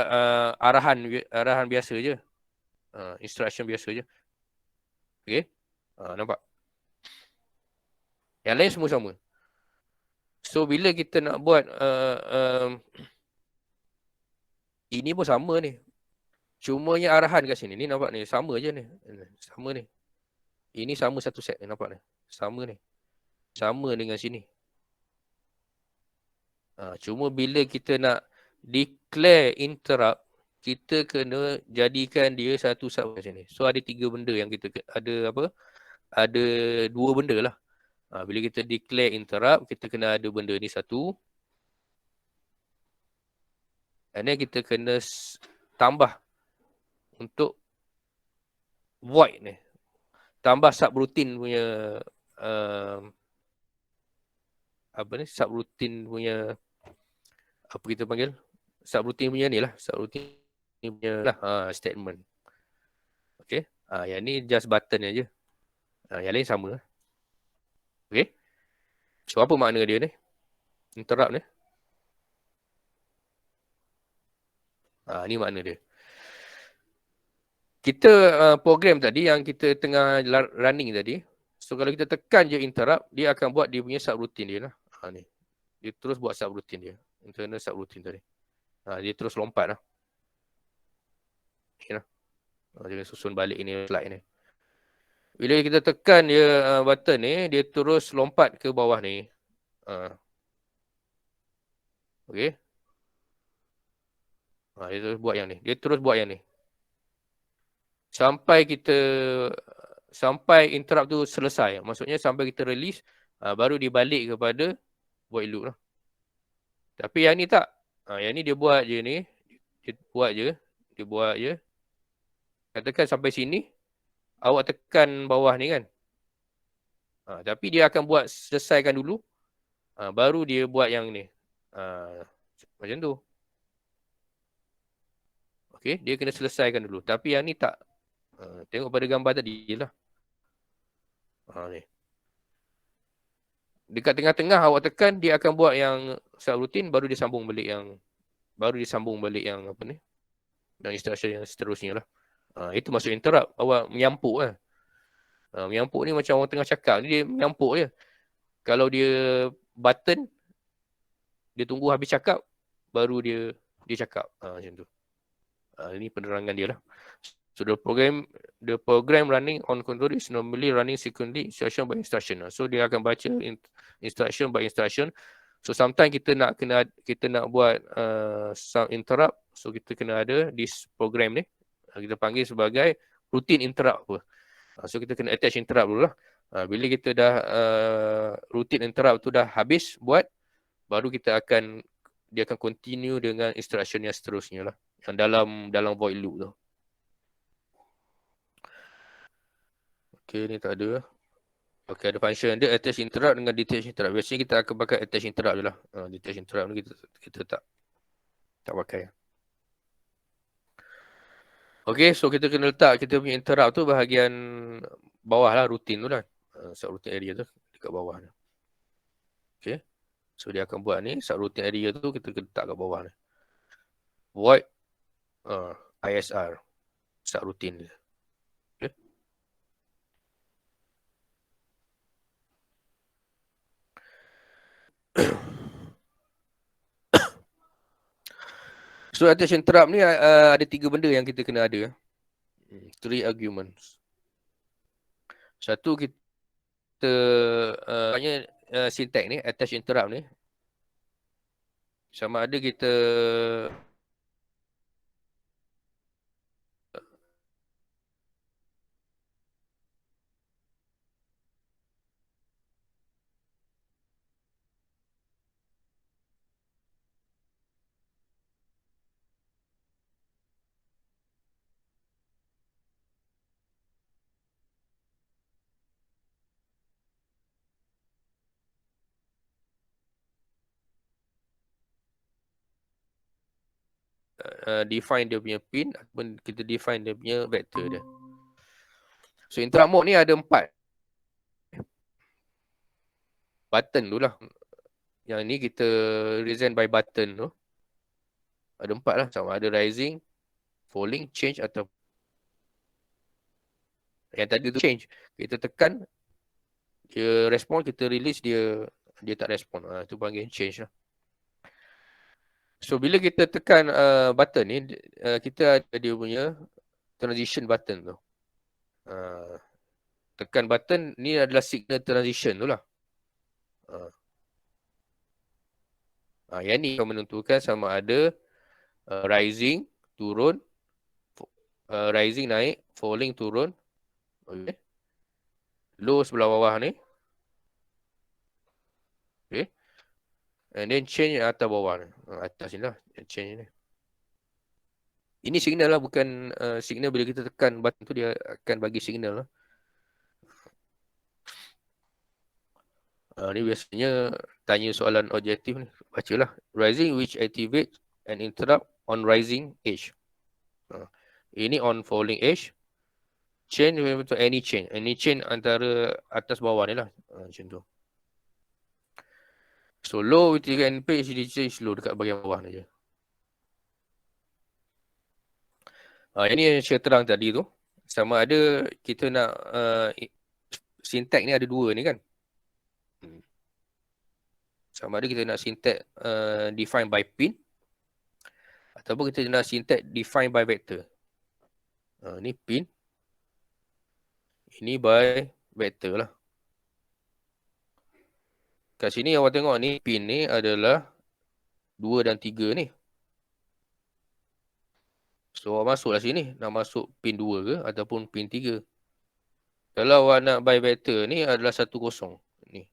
arahan biasa je. Instruction biasa je. Okay. Nampak? Yang lain semua sama. So bila kita nak buat ini pun sama ni. Cumanya arahan kat sini. Ni nampak ni. Sama je ni. Sama ni. Ini sama satu set ni. Nampak ni. Sama ni. Sama dengan sini. Cuma bila kita nak declare interrupt, kita kena jadikan dia satu sub kat sini. So ada 3 benda yang kita ada apa? Ada 2 benda lah. Bila kita declare interrupt, kita kena ada benda ni satu. And then kita kena tambah untuk void ni. Tambah subroutine punya apa ni? Subroutine punya apa kita panggil? Subroutine punya ni lah. Subroutine punya lah. Statement. Okay. Yang ni just button aja. Yang lain sama lah. Okay. So apa makna dia ni? Interrupt ni. Ni makna dia. Kita program tadi yang kita tengah running tadi. So kalau kita tekan je interrupt, dia akan buat dia punya subroutine dia lah. Ni. Dia terus buat subroutine dia. Internal subroutine tadi. Dia terus lompat lah. Ni lah. Dia susun balik ini slide ni. Bila kita tekan dia button ni, dia terus lompat ke bawah ni. Okay. Dia terus buat yang ni. Dia terus buat yang ni. Sampai interrupt tu selesai. Maksudnya sampai kita release, baru dia balik kepada void loop lah. Tapi yang ni tak. Yang ni dia buat je ni. Dia buat je. Katakan sampai sini, awak tekan bawah ni kan. Tapi dia akan buat selesaikan dulu. Baru dia buat yang ni. Macam tu. Okay, dia kena selesaikan dulu. Tapi yang ni tak. Tengok pada gambar tadi lah. Ni. Dekat tengah-tengah awak tekan, dia akan buat yang subroutine, baru dia sambung balik yang apa ni? Dan instruction yang seterusnya lah. Itu maksud interrupt. Awak menyampuk lah. Menyampuk ni macam orang tengah cakap. Dia menyampuk je. Kalau dia button, dia tunggu habis cakap, baru dia cakap. Macam tu. Ini penerangan dia lah. So the program running on control is normally running sequentially instruction by instruction. So dia akan baca instruction by instruction. So sometimes kita nak buat some interrupt. So kita kena ada this program ni. Kita panggil sebagai routine interrupt apa. So kita kena attach interrupt dulu lah. Bila kita dah routine interrupt tu dah habis buat, baru dia akan continue dengan instruction yang seterusnya lah. Yang dalam void loop tu. Okay, ni tak ada. Okay, ada function dia attach interrupt dengan detach interrupt. Biasanya kita akan pakai attach interrupt je lah. Detach interrupt ni kita tak pakai. Okay, so kita kena letak kita punya interrupt tu bahagian bawah lah, routine tu lah. Subroutine area tu dekat bawah ni. Okay. So dia akan buat ni, subroutine area tu kita kena letak kat bawah ni. Void ISR subroutine dia. Okay. So attach interrupt ni ada 3 benda yang kita kena ada. 3 arguments. Satu kita banyak syntax ni, attach interrupt ni. Sama ada kita define dia punya pin ataupun kita define dia punya vector dia. So interrupt mode ni ada 4 button tu lah. Yang ni kita represent by button tu. Ada 4 lah, sama ada rising, falling, change atau yang tadi tu change. Kita tekan, dia respon, kita release, dia tak respon. Itu panggil change lah. So bila kita tekan button ni, kita ada dia punya transition button tu. Tekan button ni adalah signal transition tu lah. Yang ni akan menentukan sama ada rising, turun, rising naik, falling turun. Okay. Low sebelah bawah ni. Okay. And then change atas bawah ni. Atas ni lah. Change ni. Ini signal lah, bukan signal bila kita tekan button tu dia akan bagi signal lah. Ni biasanya tanya soalan objektif ni. Bacalah. Rising which activate and interrupt on rising edge. Ini on falling edge. Change to any change. Any change antara atas bawah ni lah. Macam tu. So low with and page dia change low dekat bahagian bawah ni je. Yang ni yang saya terang tadi tu. Sama ada kita nak syntax ni ada 2 ni kan. Sama ada kita nak syntax define by pin ataupun kita nak syntax define by vector. Ni pin. Ini by vector lah. Kat sini awak tengok ni pin ni adalah 2 dan 3 ni. So awak masuklah sini. Nak masuk pin 2 ke ataupun pin 3. Kalau awak nak by vector ni adalah 1 0. Ni.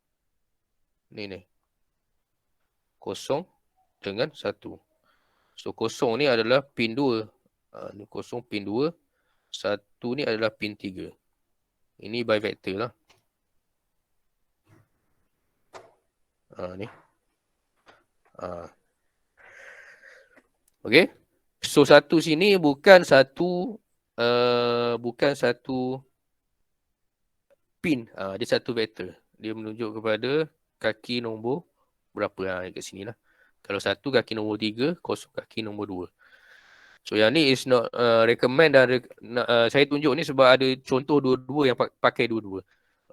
Ni. 0 dengan 1. So 0 ni adalah pin 2. Ni 0 pin 2. 1 ni adalah pin 3. Ini by vector lah. Ni. Okay. So satu sini bukan satu pin. Dia satu vektor. Dia menunjuk kepada kaki nombor berapa kat sini lah. Kalau 1 kaki nombor 3, 0 kaki nombor 2. So yang ni is not recommend dan saya tunjuk ni sebab ada contoh dua-dua yang pakai dua-dua.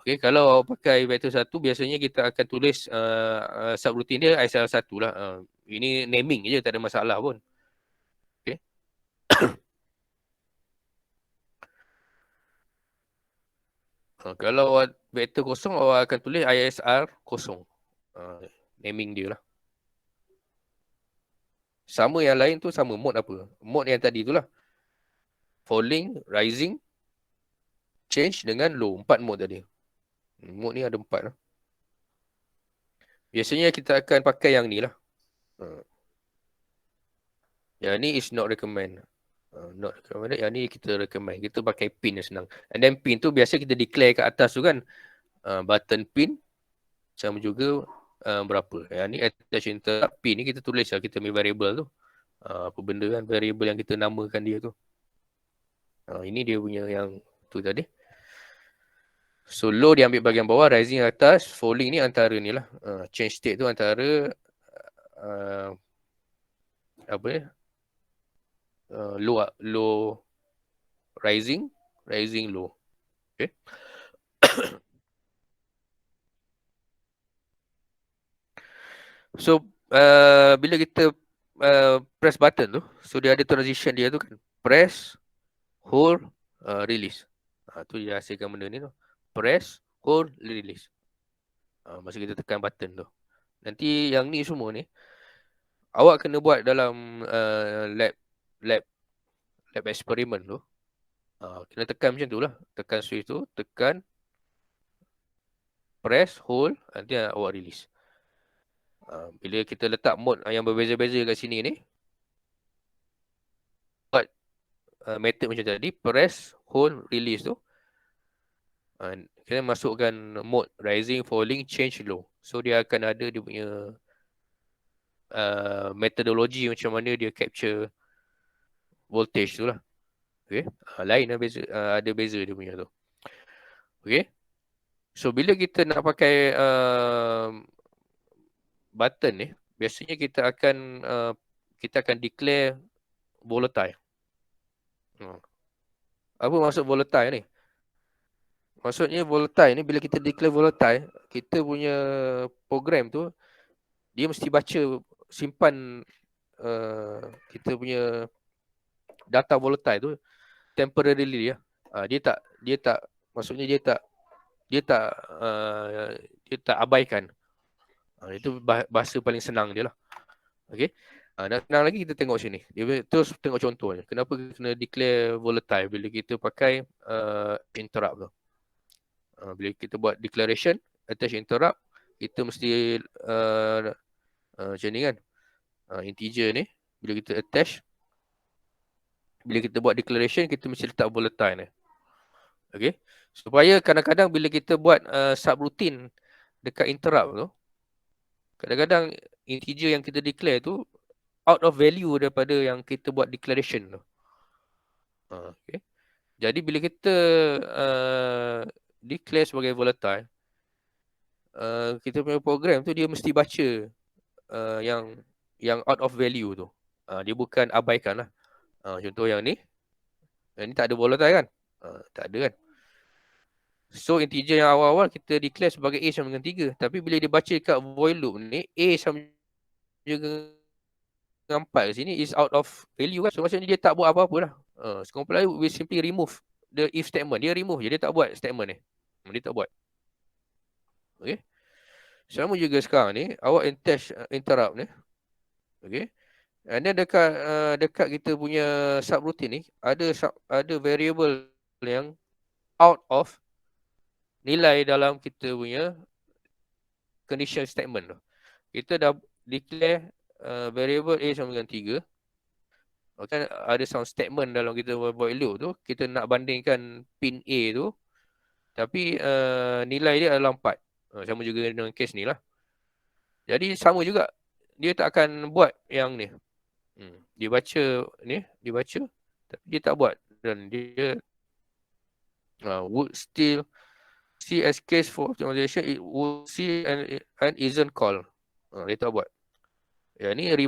Okay, kalau pakai vektor 1 biasanya kita akan tulis subroutine dia ISL1 lah. Ini naming je, tak ada masalah pun. Okay. Kalau vektor 0 awak akan tulis ISR 0. Naming dia lah. Sama yang lain tu sama mode apa? Mode yang tadi tu lah. Falling, rising, change dengan low. 4 mode tadi. Mode ni ada 4 lah. Biasanya kita akan pakai yang ni lah. Yang ni is not recommend. Not recommended. Yang ni kita recommend. Kita pakai pin yang senang. And then pin tu biasa kita declare kat atas tu kan. Button pin. Sama juga berapa. Yang ni attach interrupt pin ni kita tulis lah. Kita ambil variable tu. Apa benda kan. Variable yang kita namakan dia tu. Ini dia punya yang tu tadi. So low dia ambil bahagian bawah, rising atas, falling ni antara ni lah. Change state tu antara apa ya? Low rising low. Okay. So bila kita press button tu, so dia ada transition dia tu kan. Press, hold, release. Tu dia hasilkan benda ni tu. Press, hold, release. Masa kita tekan button tu. Nanti yang ni semua ni awak kena buat dalam lab eksperimen tu. Kena tekan macam tu lah. Tekan switch tu, tekan, press, hold, nanti awak release. Bila kita letak mode yang berbeza-beza kat sini ni, buat method macam tadi, press, hold, release tu. Kita masukkan mode rising, falling, change, low. So dia akan ada dia punya metodologi macam mana dia capture voltage tu lah. Okay. Lain lah beza, ada beza dia punya tu. Okay. So bila kita nak pakai button ni, biasanya kita akan declare volatile. Apa maksud volatile ni? Maksudnya volatile ni, bila kita declare volatile, kita punya program tu dia mesti baca, simpan kita punya data volatile tu temporarily ya. Dia tak maksudnya dia tak abaikan. Itu bahasa paling senang dia lah. Okey. Dan senang lagi kita tengok sini. Dia terus tengok contohnya. Kenapa kita kena declare volatile bila kita pakai interrupt tu. Bila kita buat declaration attach interrupt, kita mesti macam ni kan. Integer ni bila kita attach, bila kita buat declaration, kita mesti letak volatile ni. Okay. Supaya kadang-kadang bila kita buat subroutine dekat interrupt tu, kadang-kadang integer yang kita declare tu out of value daripada yang kita buat declaration tu. Okay. Jadi bila kita declare sebagai volatile, kita punya program tu dia mesti baca yang out of value tu. Dia bukan abaikan lah. Contoh yang ni tak ada volatile kan? Tak ada kan? So integer yang awal-awal kita declare sebagai A sama dengan 3. Tapi bila dia baca kat void loop ni, A sama dengan 4 kat sini is out of value kan. So maksudnya dia tak buat apa-apa lah. So compiler will simply remove the if statement. Dia remove je, dia tak buat statement ni. Dia tak buat. Okay. Sama juga sekarang ni, awak attach interrupt ni. Okay. And then dekat kita punya subroutine ni, ada variable yang out of nilai dalam kita punya condition statement tu. Kita dah declare variable A sama dengan 3. Okay, ada some statement dalam kita void loop tu. Kita nak bandingkan pin A tu. Tapi nilai dia adalah 4. Sama juga dengan case ni lah. Jadi sama juga. Dia tak akan buat yang ni. Dia baca ni. Dia baca. Tapi dia tak buat. Dan dia would still see as case for optimization, it would see and isn't call. Dia tak buat. Yang ni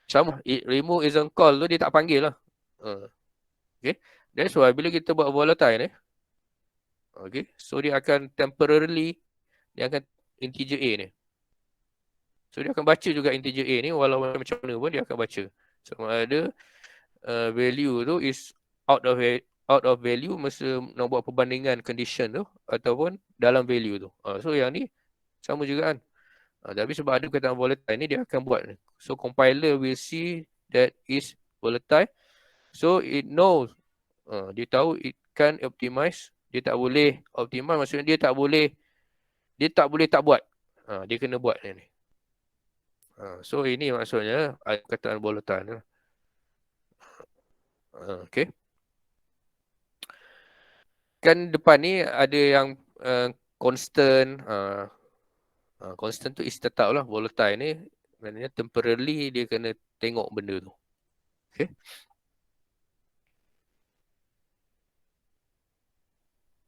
sama. Remove isn't call tu dia tak panggil lah. Okay. That's why bila kita buat volatile ni. Okay. So dia akan temporarily, dia akan integer A ni. So dia akan baca juga integer A ni. Walau macam mana pun dia akan baca. Sama ada value tu is out of value masa nak buat perbandingan condition tu ataupun dalam value tu. So yang ni sama juga kan. Tapi sebab ada perkataan volatile ni dia akan buat. So compiler will see that is volatile. So it knows. Dia tahu it can optimize. Dia tak boleh optimize, maksudnya dia tak boleh tak buat. Dia kena buat ni. So ini maksudnya perkataan volatile. Okay. Kan depan ni ada yang constant. Constant tu is tetap lah. Volatile ni maknanya temporarily dia kena tengok benda tu. Okay.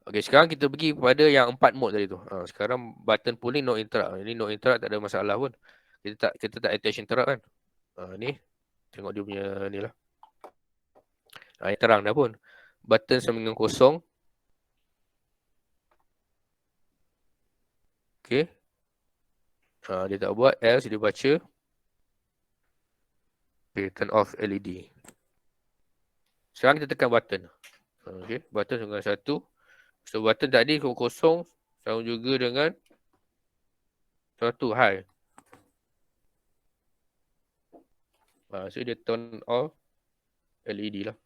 Okay, sekarang kita pergi kepada yang 4 mode tadi tu. Sekarang button pooling no interrupt. Ini no interrupt tak ada masalah pun. Kita tak attach interrupt kan. Ni tengok dia punya ni lah. Terang dah pun. Button sama dengan kosong. Okay. Dia tak buat, else dia baca. Okay, turn off LED. Sekarang kita tekan button. Okay, button sama dengan 1. So button tadi kosong sama juga dengan 1 high. So dia turn off LED lah.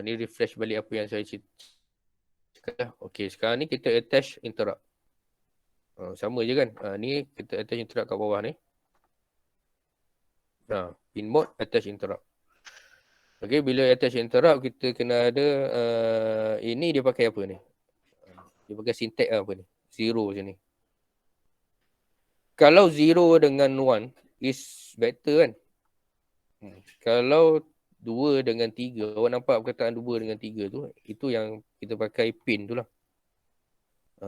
Ni refresh balik apa yang saya cakap. Okay, sekarang ni kita attach interrupt. Sama je kan. Ni kita attach interrupt kat bawah ni. Pin mode attach interrupt. Okay, bila attach interrupt kita kena ada ini dia pakai apa ni? Dia pakai syntax apa ni? 0 macam ni. Kalau 0 dengan 1 is better kan. Kalau 2 dengan 3, awak nampak perkataan 2 dengan 3 tu, itu yang kita pakai pin tu lah.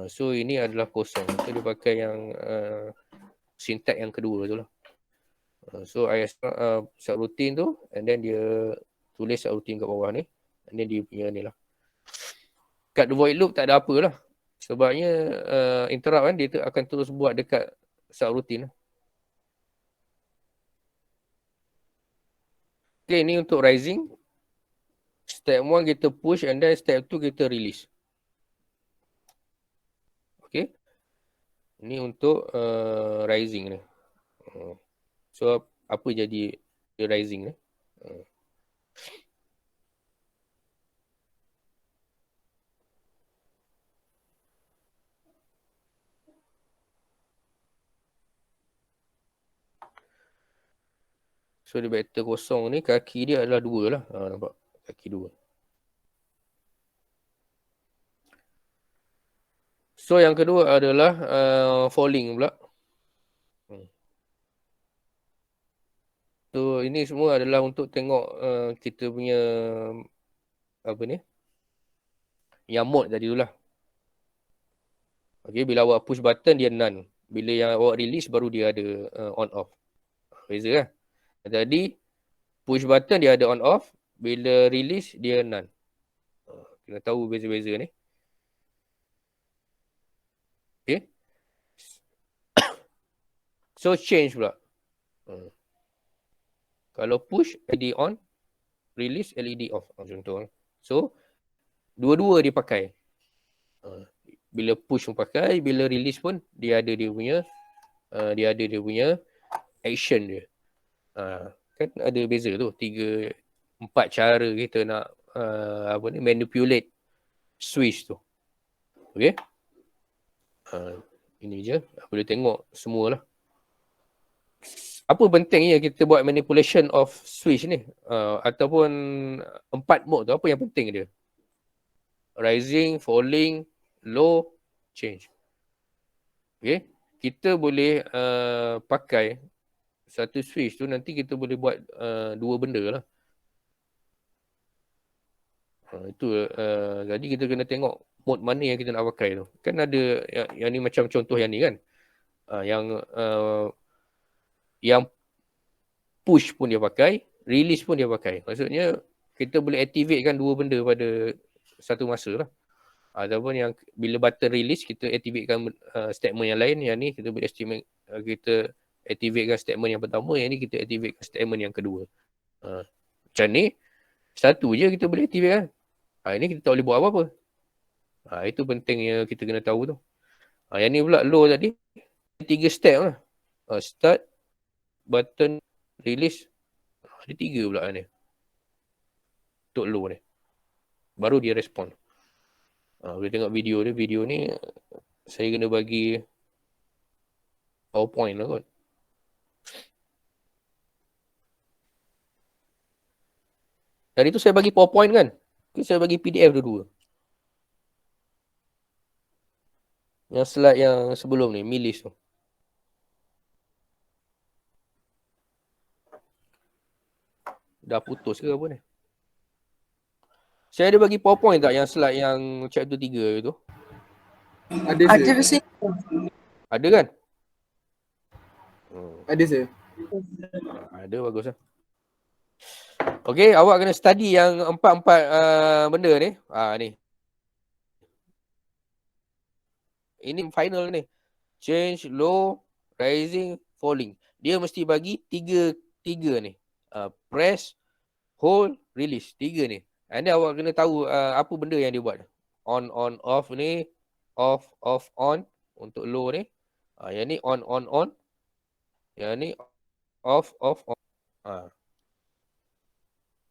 So ini adalah kosong. So dia pakai yang syntax yang kedua tu lah. So I subroutine tu, and then dia tulis subroutine kat bawah ni, and then dia punya ni lah. Kat void loop tak ada apa lah. Sebabnya interrupt kan, dia akan terus buat dekat subroutine lah. Okay, ni untuk rising. Step 1 kita push, and then step 2 kita release. Okay. Ni untuk rising ni. So apa jadi rising ni? So dia vektor kosong ni, kaki dia adalah 2 lah. Nampak? Kaki 2. So yang kedua adalah falling pula. So ini semua adalah untuk tengok kita punya apa ni? Yang mode tadi tu lah. Okay, bila awak push button dia none. Bila yang awak release baru dia ada on off. Beza kan? Jadi push button dia ada on off, bila release dia none. Kena tahu beza-beza ni. Okay. So change pula. Kalau push LED on, release LED off. Contoh. So dua-dua dia pakai. Bila push pun pakai, bila release pun dia ada dia punya action dia. Kan ada beza tu, 3-4 cara kita nak manipulate switch tu. Okay. Ini je, boleh tengok semualah. Apa pentingnya kita buat manipulation of switch ni? Ataupun 4 mode tu, apa yang penting dia? Rising, falling, low, change. Okay. Kita boleh pakai satu switch tu, nanti kita boleh buat 2 benda lah. Jadi kita kena tengok mode mana yang kita nak pakai tu. Kan ada yang ni macam contoh yang ni kan. Yang push pun dia pakai, release pun dia pakai. Maksudnya kita boleh activate kan 2 benda pada satu masa lah. Ataupun yang bila button release kita activatekan statement yang lain, yang ni kita boleh kita activatekan statement yang pertama, yang ni kita activatekan statement yang kedua. Macam ni satu je kita boleh activate kan. Ini kita tak boleh buat apa-apa. Itu pentingnya kita kena tahu tu. Yang ni pula low tadi 3 step lah. Start, button, release. Ada 3 pula ni. Untuk low ni. Baru dia respon. Boleh tengok video dia. Video ni saya kena bagi PowerPoint lah kot. Tadi tu saya bagi PowerPoint kan. Saya bagi PDF dua-dua. Yang slide yang sebelum ni, milis tu. Dah putus ke apa ni? Saya ada bagi PowerPoint tak yang slide yang chapter 3 tu? Ada sir. Ada kan? Ada sir. Ada, bagus lah. Okay, awak kena study yang 4 benda ni. Ni. Ini final ni. Change, low, rising, falling. Dia mesti bagi tiga ni. Press, hold, release. 3 ni. And then awak kena tahu apa benda yang dia buat. On, off ni. Off, on. Untuk low ni. Yang ni on, on. Yang ni off, on.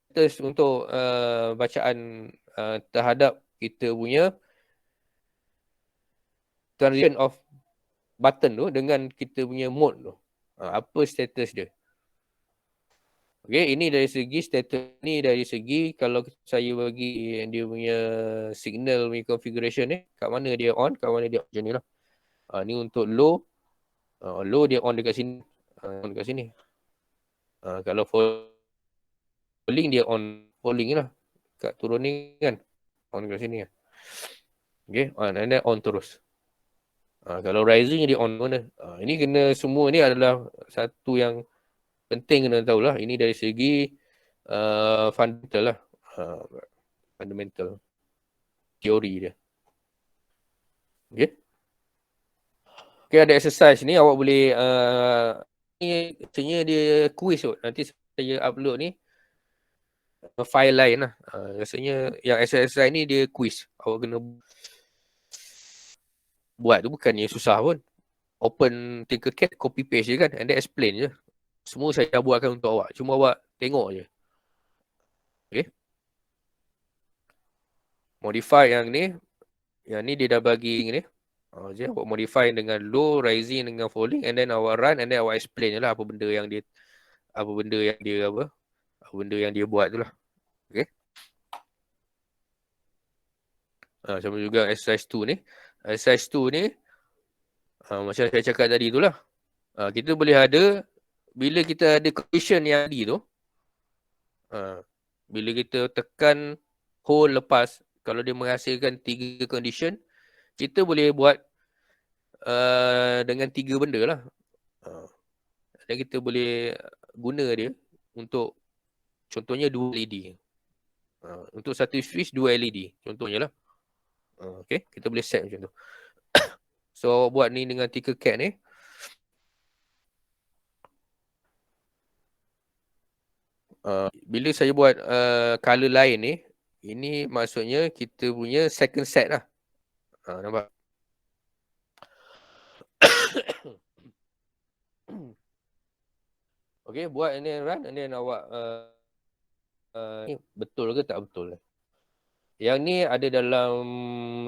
Test untuk bacaan terhadap kita punya transition of button tu dengan kita punya mode tu. Apa status dia. Okay, ini dari segi status ni, dari segi kalau saya bagi dia punya signal punya configuration ni, kat mana dia on, kat mana dia off, macam ni lah. Ni untuk low, Low dia on dekat sini. On dekat sini. Kalau falling dia on falling lah. Kat turun ni kan. On dekat sini kan. Okay. And then on terus. Kalau rising dia on mana. Ini kena semua ni adalah satu yang penting kena tahulah. Ini dari segi fundamental lah. Fundamental. Teori dia. Okay. Okay, ada exercise ni awak boleh ni sebenarnya dia quiz kot. Nanti saya upload ni file lain lah. Rasanya yang exercise ni dia quiz. Awak kena buat tu bukannya susah pun. Open Tinkercad, copy paste je kan. And then explain je. Semua saya dah buatkan untuk awak. Cuma awak tengok je. Okay. Modify yang ni. Yang ni dia dah bagi ni. Je awak modify dengan low, rising dengan falling, and then awak run, and then awak explain je lah apa benda yang dia buat tu lah. Okay. Sama juga exercise 2 ni. Exercise 2 ni macam saya cakap tadi tu lah. Kita boleh ada bila kita ada condition yang tadi tu. Bila kita tekan hold lepas, kalau dia menghasilkan 3 condition, kita boleh buat dengan 3 benda lah. Dan kita boleh guna dia untuk contohnya 2 LED. Untuk satu switch 2 LED. Contohnya lah. Okay, kita boleh set macam tu. So buat ni dengan Tinkercad ni. Bila saya buat color lain ni, ini maksudnya kita punya second set lah. Nampak? Okay, buat and then run, and then awak ni betul ke tak betul. Yang ni ada dalam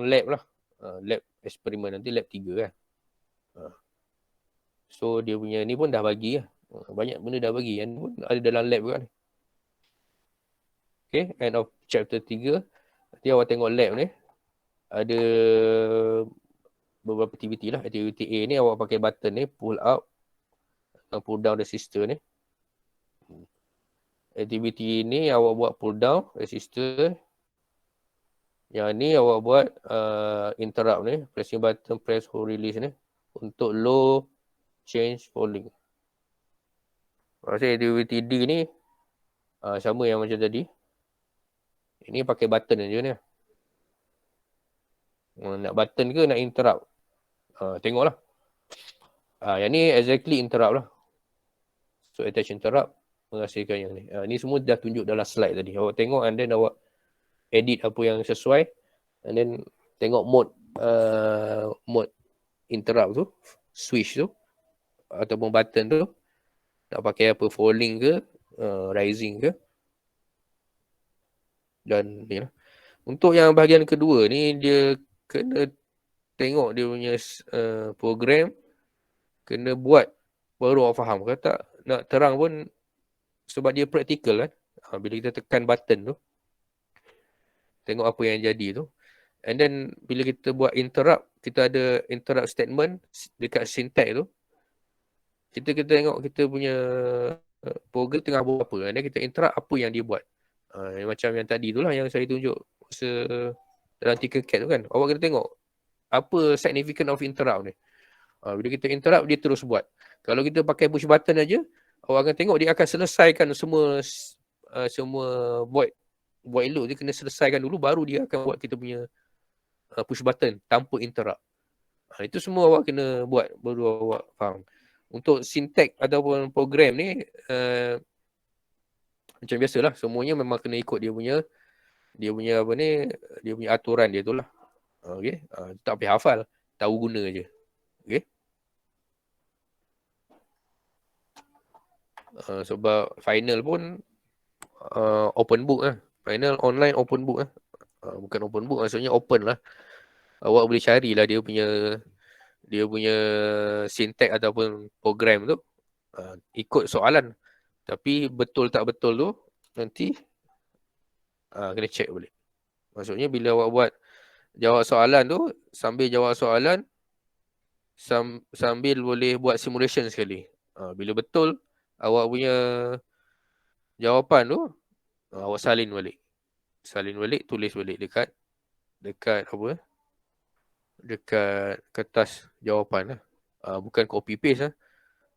lab lah. Lab eksperimen nanti lab 3 kan. So dia punya ni pun dah bagi lah. Banyak benda dah bagi. Yang ni pun ada dalam lab kan. Okay, end of chapter 3. Nanti awak tengok lab ni. Ada beberapa aktiviti lah. Aktiviti A ni awak pakai button ni. Pull up. Pull down resistor ni. Aktiviti ni awak buat pull down resistor. Yang ni awak buat interrupt ni. Pressing button, press hold release ni. Untuk low, change, falling. Maksudnya aktiviti D ni sama yang macam tadi. Ini pakai button je ni. Nak button ke nak interrupt? Tengoklah. Yang ni exactly interrupt lah. So attach interrupt menghasilkan yang ni. Ni semua dah tunjuk dalam slide tadi. Awak tengok and then awak edit apa yang sesuai. And then tengok mode interrupt tu. Switch tu. Ataupun button tu. Nak pakai apa, falling ke, rising ke. Dan ni lah. Untuk yang bahagian kedua ni, dia kena tengok dia punya program. Kena buat baru awak faham. Kalau tak nak terang pun sebab dia praktikal kan. Bila kita tekan button tu. Tengok apa yang jadi tu. And then bila kita buat interrupt, kita ada interrupt statement dekat syntax tu. Kita tengok kita punya program tengah buat apa. And then kita interrupt apa yang dia buat. Macam yang tadi tu lah yang saya tunjuk dalam Tinkercad tu kan. Awak kena tengok apa significant of interrupt ni. Bila kita interrupt, dia terus buat. Kalau kita pakai push button aja, awak akan tengok dia akan selesaikan semua void loop. Dia kena selesaikan dulu, baru dia akan buat kita punya push button tanpa interrupt. Itu semua awak kena buat, baru awak faham. Untuk syntax ataupun program ni, macam biasalah, semuanya memang kena ikut dia punya apa ni, dia punya aturan dia tu lah. Okay. Tak payah hafal, tahu guna je. Okay. Sebab final pun open book lah. Final online open book lah. Bukan open book, maksudnya open lah. Awak boleh carilah dia punya syntax ataupun program tu. Ikut soalan. Tapi betul tak betul tu nanti kena check boleh. Maksudnya bila awak buat jawab soalan tu, sambil jawab soalan, sambil boleh buat simulation sekali. Bila betul awak punya jawapan tu, awak salin balik. Tulis balik dekat apa? Dekat kertas jawapan lah. Bukan copy paste lah.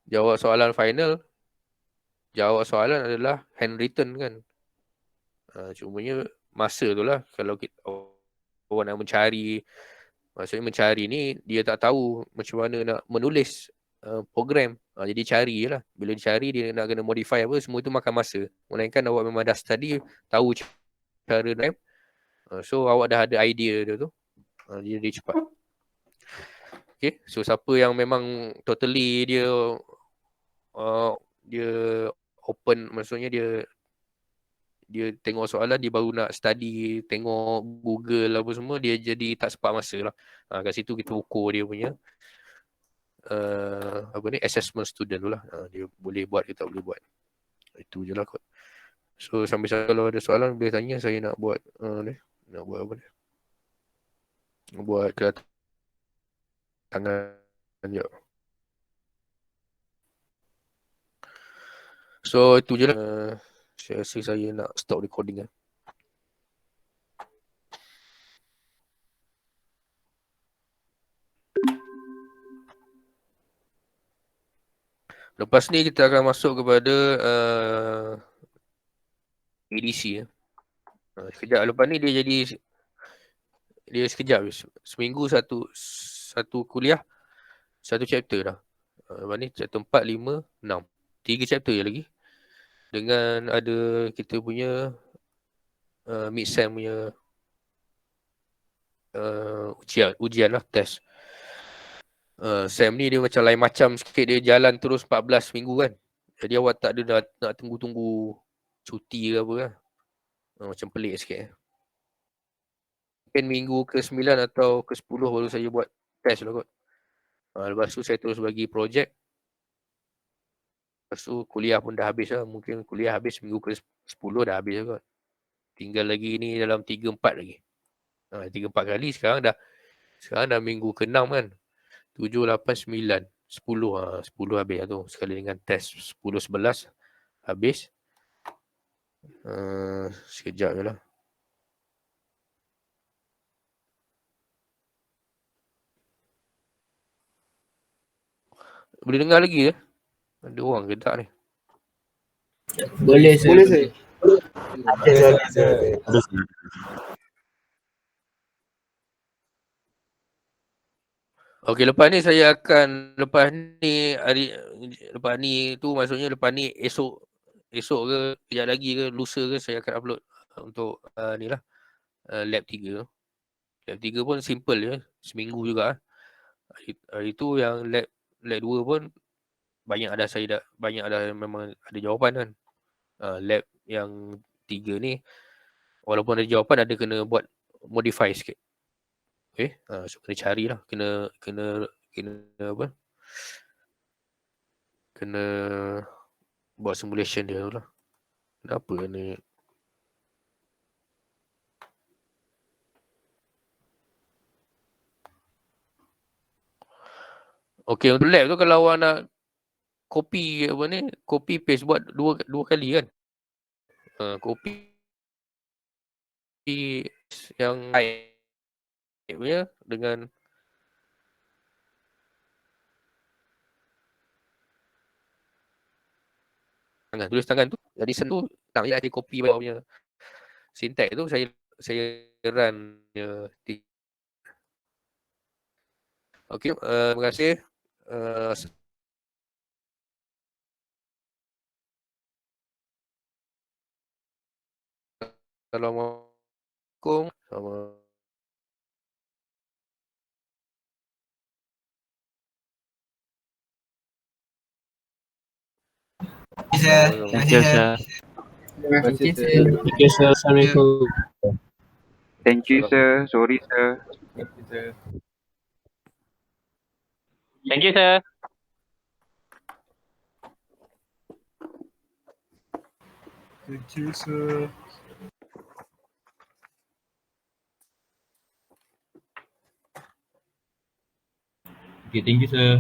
Jawab soalan final, jawab soalan adalah handwritten kan. Cumanya masa tu lah. Kalau orang nak mencari, maksudnya mencari ni dia tak tahu macam mana nak menulis program. Jadi cari je lah. Bila dicari dia nak kena modify apa, semua tu makan masa. Melainkan awak memang dah study, tahu cara RAM. So awak dah ada idea dia tu. Jadi cepat. Okay, so siapa yang memang totally dia open, maksudnya dia tengok soalan, dia baru nak study, tengok Google apa semua, dia jadi tak sempat masa lah. Kat situ kita ukur dia punya assessment student tu lah. Dia boleh buat ke tak boleh buat. Itu je lah kot. So sampai kalau ada soalan boleh tanya, saya nak buat nak buat apa ni? Buat kedatangan je. So itu je lah. Saya rasa saya nak stop recording lah. Lepas ni kita akan masuk kepada ADC. Sekejap lepas ni dia sekejap. Seminggu satu kuliah, satu chapter dah. Lepas ni chapter 4, 5, 6. 3 chapter je lagi. Dengan ada kita punya mid-sem punya ujian lah, test. Sem ni dia macam lain macam sikit, dia jalan terus 14 minggu kan. Jadi awak tak ada nak tunggu-tunggu cuti ke apa kan. Macam pelik sikit. Mungkin minggu ke-9 atau ke-10 baru saya buat test lah kot. Lepas tu saya terus bagi projek. Lepas tu kuliah pun dah habis lah. Mungkin kuliah habis minggu ke-10 dah habis lah kot. Tinggal lagi ni dalam 3-4 lagi. 3-4 kali sekarang dah minggu ke-6 kan. 7, 8, 9, 10. 10 habis lah tu. Sekali dengan test 10, 11 habis. Sekejap je lah. Boleh dengar lagi ke? Ada orang ke tak ni? Boleh, sir. Okey, lepas ni saya akan lepas ni tu maksudnya lepas ni esok ke kejap lagi ke lusa ke saya akan upload untuk ni lah lab 3. Lab 3 pun simple je, seminggu juga. Hari tu yang lab 2 pun banyak memang ada jawapan kan. Lab yang 3 ni walaupun ada jawapan ada kena buat modify sikit. Okay, so kena carilah, kena apa? Kena buat simulation dia tu lah. Kenapa ni? Okay, untuk lab tu kalau awak nak copy paste buat dua kali kan. Copy yang lain punya dengan tulis tangan tu. Jadi sentuh tak payah dia copy bawah punya syntax tu, saya run okey, terima kasih. Assalamualaikum. Thank you, sir. Terima kasih, sir. Thank you, sir. Assalamualaikum. Thank you, sir. Sorry, sir. Thank you, sir. Thank you, sir. Okay, thank you sir.